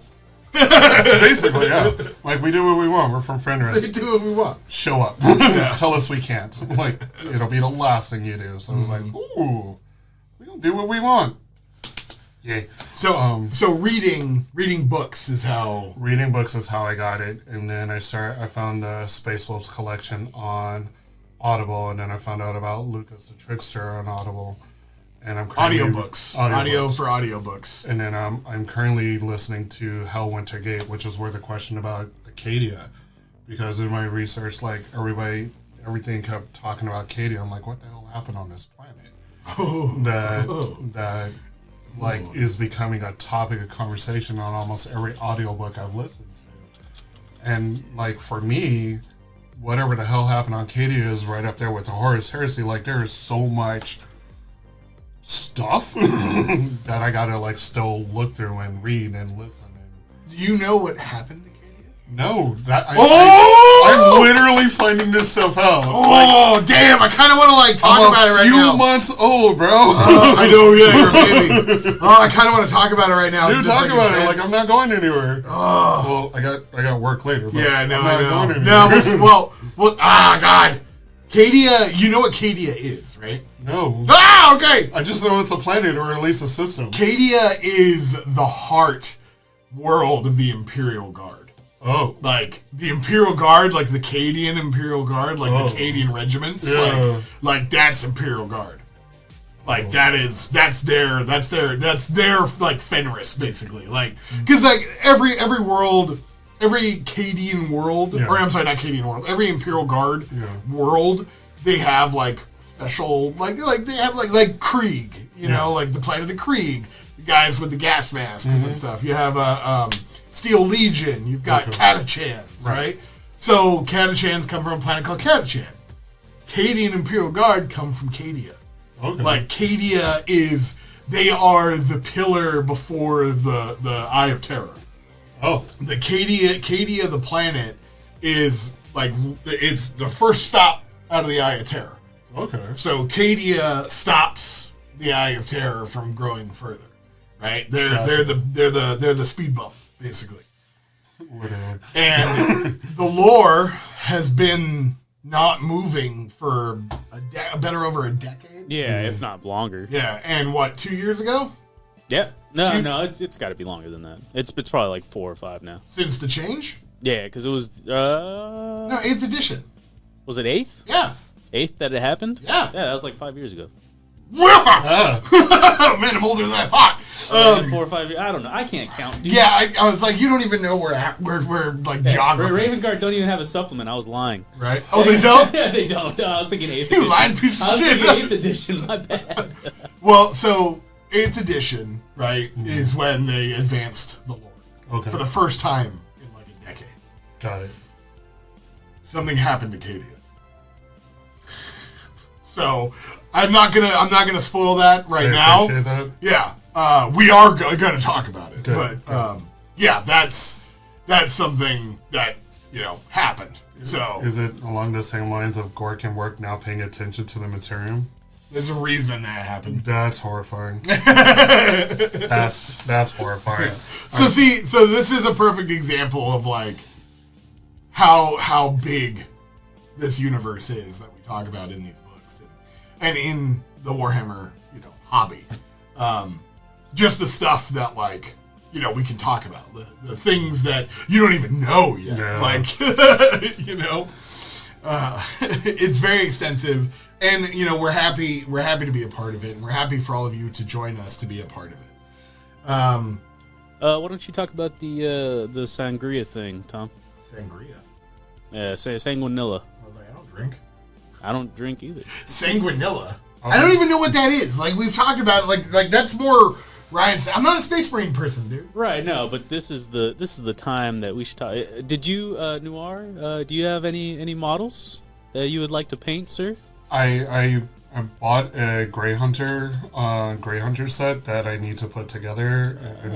Basically, yeah. Like, we do what we want. We're from Fenris. They do what we want. Show up. Tell us we can't. Like, it'll be the last thing you do. So it was like, ooh, we don't do what we want. Yay. So reading books is how... Reading books is how I got it. And then I found the Space Wolves collection on Audible. And then I found out about Lucas the Trickster on Audible. And I'm audiobooks. Audio for audiobooks. And then I'm currently listening to Hell Winter Gate, which is where the question about Acadia, because in my research, like everything kept talking about Acadia. I'm like, what the hell happened on this planet? That is becoming a topic of conversation on almost every audiobook I've listened to. And like for me, whatever the hell happened on Acadia is right up there with the Horus Heresy. Like there is so much stuff that I gotta like still look through and read and listen. Do you know what happened to Acadia? No, I'm literally finding this stuff out. Oh, damn! I kind of want to like talk about it right now. A few months old, bro. I know, yeah, you're a baby. Oh, I kind of want to talk about it right now. Dude, talk about it. Like I'm not going anywhere. Oh. Well, I got work later. But yeah, no, I'm I not know. going anywhere. No, well, God. Cadia, you know what Cadia is, right? No. Ah, okay! I just know it's a planet or at least a system. Cadia is the heart world of the Imperial Guard. Oh. Like, the Imperial Guard, like the Cadian Imperial Guard, like the Cadian regiments. Yeah. Like that's Imperial Guard. Like, that's their, like, Fenris, basically. Like, because, like, every world, every Cadian world, or I'm sorry, not Cadian world, every Imperial Guard world, they have, like, special, like they have, like Krieg, you know, like the planet of Krieg, the guys with the gas masks and stuff. You have, Steel Legion, you've got Catachans, right? So, Catachans come from a planet called Catachan. Cadian Imperial Guard come from Cadia. Okay. Like, Cadia they are the pillar before the Eye of Terror. Oh. The Cadia, the planet, is, like, it's the first stop out of the Eye of Terror. Okay. So, Cadia stops the Eye of Terror from growing further, right? They're the speed bump, basically. Literally. And the lore has been not moving for better over a decade. Yeah, if not longer. Yeah, and what, 2 years ago? Yeah. No, it's got to be longer than that. It's probably like 4 or 5 now. Since the change? Yeah, because it was... No, 8th edition. Was it 8th? Yeah. 8th that it happened? Yeah. Yeah, that was like 5 years ago. Man, I'm older than I thought. 4 or 5 years. I don't know. I can't count, dude. Yeah, I was like, you don't even know where like geography. Raven Guard don't even have a supplement. I was lying. Right? Oh, they don't? Yeah, they don't. I was thinking 8th edition. You lying piece of shit. I was thinking 8th edition. My bad. Well, so 8th edition, right, is when they advanced the lore. Okay. For the first time in like a decade. Got it. Something happened to Cadia. So I'm not gonna spoil that right now. Appreciate that. Yeah, we are gonna talk about it, Good. but yeah, that's something that happened. So Is it along the same lines of Gork and Work now paying attention to the materium? there's a reason that happened. That's horrifying. that's horrifying. So so this is a perfect example of like how big this universe is that we talk about in these books and in the Warhammer hobby. Just the stuff that like we can talk about, the things that you don't even know yet. Yeah. Like it's very extensive. And we're happy to be a part of it, and we're happy for all of you to join us to be a part of it. Why don't you talk about the sangria thing, Tom? Sangria. Yeah, say sanguinilla. I was like, I don't drink. I don't drink either. Sanguinilla. I don't even know what that is. Like we've talked about it. Like that's more Ryan's. I'm not a Space Marine person, dude. Right. No, but this is the time that we should talk. Did you, Noir? Do you have any models that you would like to paint, sir? I bought a Grey Hunter set that I need to put together and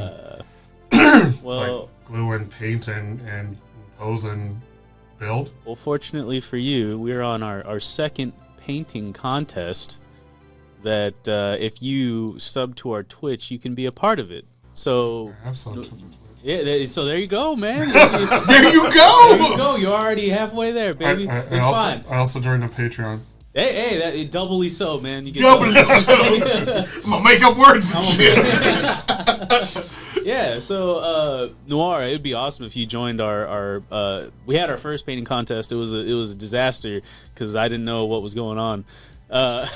Well, like glue and paint and pose and build. Well, fortunately for you, we're on our second painting contest that if you sub to our Twitch, you can be a part of it. So I have some to yeah, so there you go, man. There you go. There you go. You're already halfway there, baby. It's fine. I also joined a Patreon. Hey, that doubly so, man. You get Doubly so. I'm gonna make up words and shit. Yeah, so Noir, it'd be awesome if you joined our we had our first painting contest. It was a disaster because I didn't know what was going on. But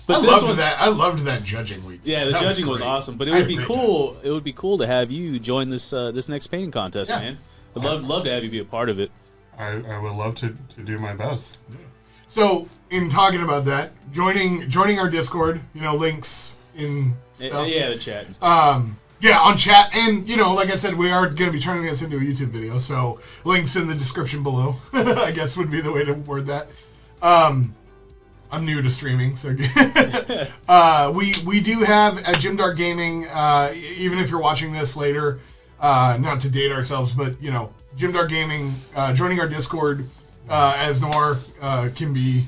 I loved that judging week. Yeah, the judging was awesome. But it would be cool. It would be cool to have you join this next painting contest, man. I'd love to have you be a part of it. I would love to do my best. So, in talking about that, joining our Discord, links in stuff. Yeah, the chat and stuff. Yeah, on chat, and like I said, we are going to be turning this into a YouTube video, so links in the description below. I guess would be the way to word that. I'm new to streaming, so we do have a GymDark Gaming. Even if you're watching this later, not to date ourselves, but GymDark Gaming joining our Discord as Noir can be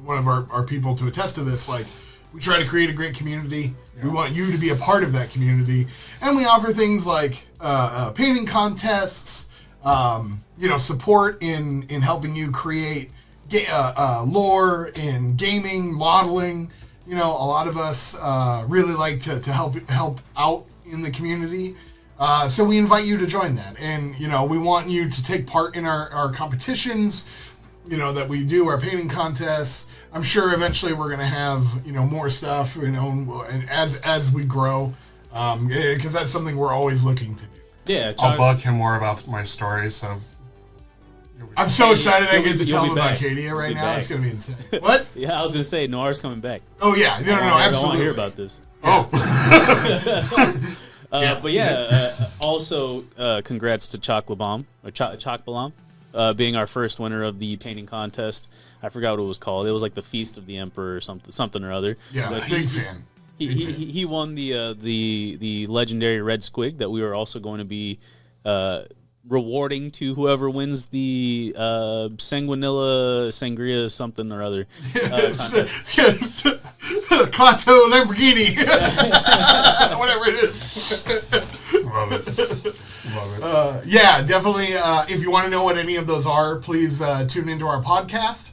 one of our people to attest to this. Like we try to create a great community. We want you to be a part of that community, and we offer things like painting contests, support in helping you create lore in gaming, modeling. A lot of us really like to help out in the community. So we invite you to join that. And, we want you to take part in our competitions, that we do, our painting contests. I'm sure eventually we're going to have, more stuff, and as we grow, because that's something we're always looking to do. Yeah, I'll bug him more about my story, so... I'm so excited I get to tell him about Cadia right now. It's going to be insane. What? Yeah, I was going to say, Noir's coming back. Oh, yeah. No, absolutely. I want to hear about this. Oh. But also congrats to Chocolabomb, or Chocbalam, being our first winner of the painting contest. I forgot what it was called. It was like the Feast of the Emperor or something or other. Yeah, but big fan. He won the legendary Red Squig that we were also going to be rewarding to whoever wins the Sanguinilla Sangria something or other contest. Kato Lamborghini. Whatever it is. Love it. Yeah, definitely. If you want to know what any of those are, please tune into our podcast.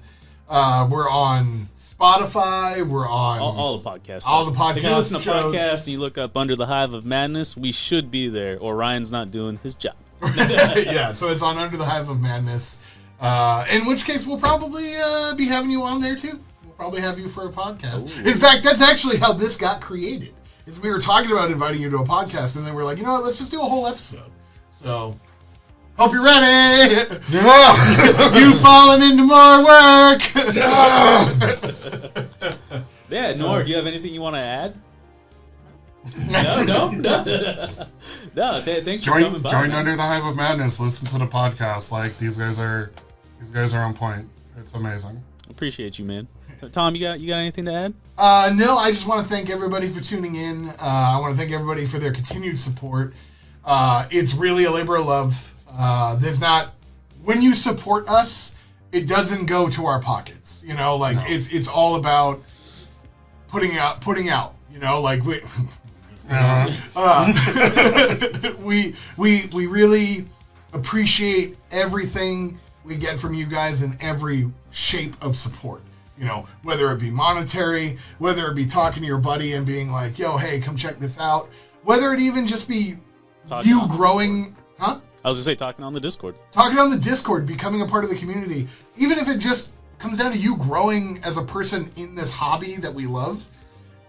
We're on Spotify. We're on all the podcasts. All the podcasts. If you listen to shows. podcasts and you look up Under the Hive of Madness, we should be there, or Ryan's not doing his job. Yeah, so it's on Under the Hive of Madness. In which case, we'll probably be having you on there too. We'll probably have you for a podcast. Ooh. In fact, that's actually how this got created. Is we were talking about inviting you to a podcast, and then we're like, you know what? Let's just do a whole episode. So, hope you're ready. You falling into more work. Yeah, Noir, do you have anything you want to add? No. Thanks for coming by. Join Under the Hive of Madness. Listen to the podcast. Like these guys are on point. It's amazing. Appreciate you, man. Tom, you got anything to add? No, I just want to thank everybody for tuning in. I want to thank everybody for their continued support. It's really a labor of love. When you support us, it doesn't go to our pockets. It's all about putting out. We really appreciate everything we get from you guys in every shape of support. Whether it be monetary, whether it be talking to your buddy and being like, yo, hey, come check this out. Whether it even just be you growing, huh? I was going to say talking on the Discord. Talking on the Discord, becoming a part of the community. Even if it just comes down to you growing as a person in this hobby that we love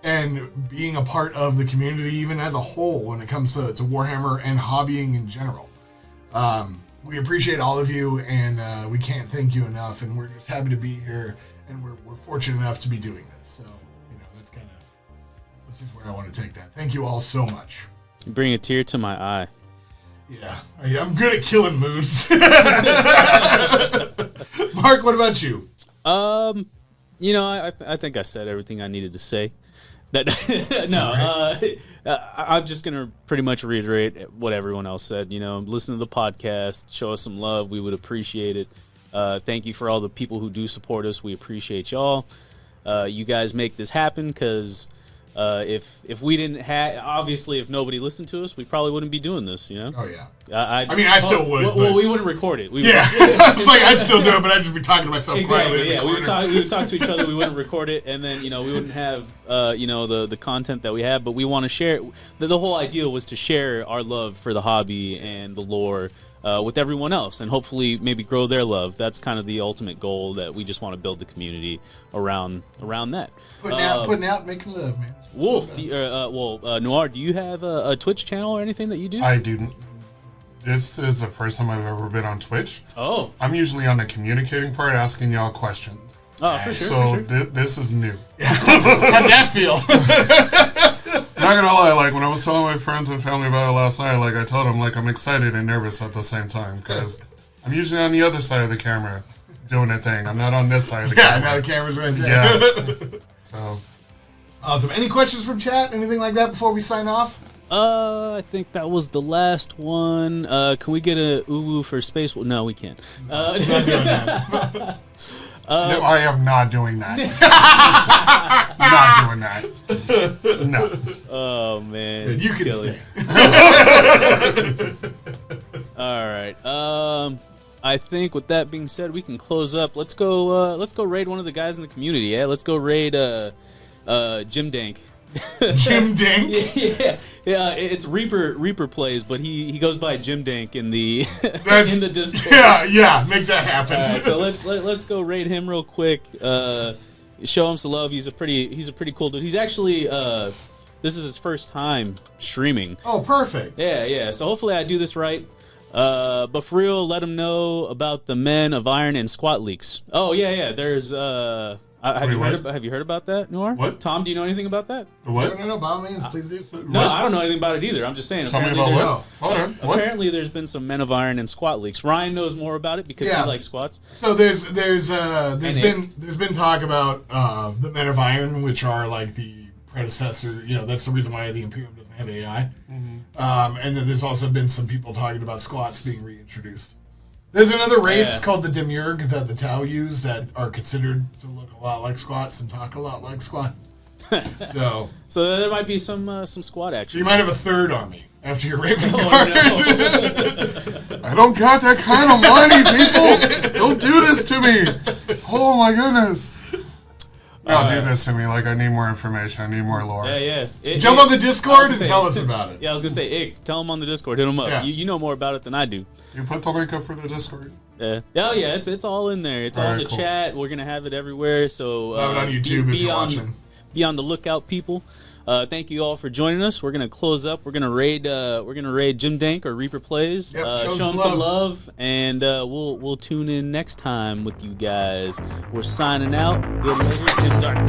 and being a part of the community even as a whole when it comes to Warhammer and hobbying in general. We appreciate all of you, and we can't thank you enough, and we're just happy to be here, and we're fortunate enough to be doing this. So, this is where I want to take that. Thank you all so much. You bring a tear to my eye. Yeah, I'm good at killing moods. Mark, what about you? I think I said everything I needed to say. I'm just going to pretty much reiterate what everyone else said. Listen to the podcast, show us some love. We would appreciate it. Thank you for all the people who do support us. We appreciate y'all. You guys make this happen because if we didn't obviously if nobody listened to us, we probably wouldn't be doing this. Oh yeah. I still would. Well, we wouldn't record it. It's like I'd still do it, but I'd just be talking to myself quietly. Yeah, we would talk to each other. We wouldn't record it, and then we wouldn't have the content that we have. But we want to share. The whole idea was to share our love for the hobby and the lore with everyone else, and hopefully maybe grow their love. That's kind of the ultimate goal, that we just want to build the community around that. Putting out, making love, man. Wolf, Noir, do you have a Twitch channel or anything that you do? I do. This is the first time I've ever been on Twitch. Oh. I'm usually on the communicating part, asking y'all questions. Oh, for sure. So this is new. How's that feel? Not gonna lie, when I was telling my friends and family about it last night, I told them, I'm excited and nervous at the same time, because I'm usually on the other side of the camera doing a thing. I'm not on this side of the camera. Yeah, now the camera's right there. Yeah. So. Awesome. Any questions from chat? Anything like that before we sign off? I think that was the last one. Can we get a uwu for space? No, we can't. Not doing that. No, I am not doing that. Not doing that. No. Oh, man. You can say. All right. I think with that being said, we can close up. Let's go raid one of the guys in the community. Yeah, let's go raid GymDark. GymDark. Yeah. It's Reaper plays, but he goes by GymDark in the That's, in the Discord. Yeah, make that happen. All right, so let's go raid him real quick. Show him some love. He's a pretty cool dude. He's actually this is his first time streaming. Oh, perfect. Yeah. So hopefully I do this right. But for real, let him know about the Men of Iron and squat leaks. Oh yeah. There's have you heard about that, Noir? What? Tom, do you know anything about that? What? No, by all means, please do. No, I don't know anything about it either. I'm just saying. Tell me about what? Hold on. What? Apparently, there's been some Men of Iron and squat leaks. Ryan knows more about it because he likes squats. So there's been talk about the Men of Iron, which are like the predecessor. You know, that's the reason why the Imperium doesn't have AI. Mm-hmm. And then there's also been some people talking about squats being reintroduced. There's another race called the Demiurge that the Tau use that are considered to look a lot like squats and talk a lot like squat. So there might be some squat action. So you might have a third army after your Raven card. No. I don't got that kind of money, people. Don't do this to me. Oh my goodness. Don't do this to me. Like, I need more information. I need more lore. Yeah. Jump on the Discord and tell us about it. Yeah, I was gonna say, tell him on the Discord. Hit him up. Yeah. You know more about it than I do. You put the link up for the Discord. Yeah. Oh yeah, it's all in there. It's all in the chat. We're gonna have it everywhere. So have it on YouTube if you're watching. Be on the lookout, people. Thank you all for joining us. We're gonna close up. We're gonna raid GymDark or Reaper Plays. Yep, show them some love, and we'll tune in next time with you guys. We're signing out. Good measure, GymDark.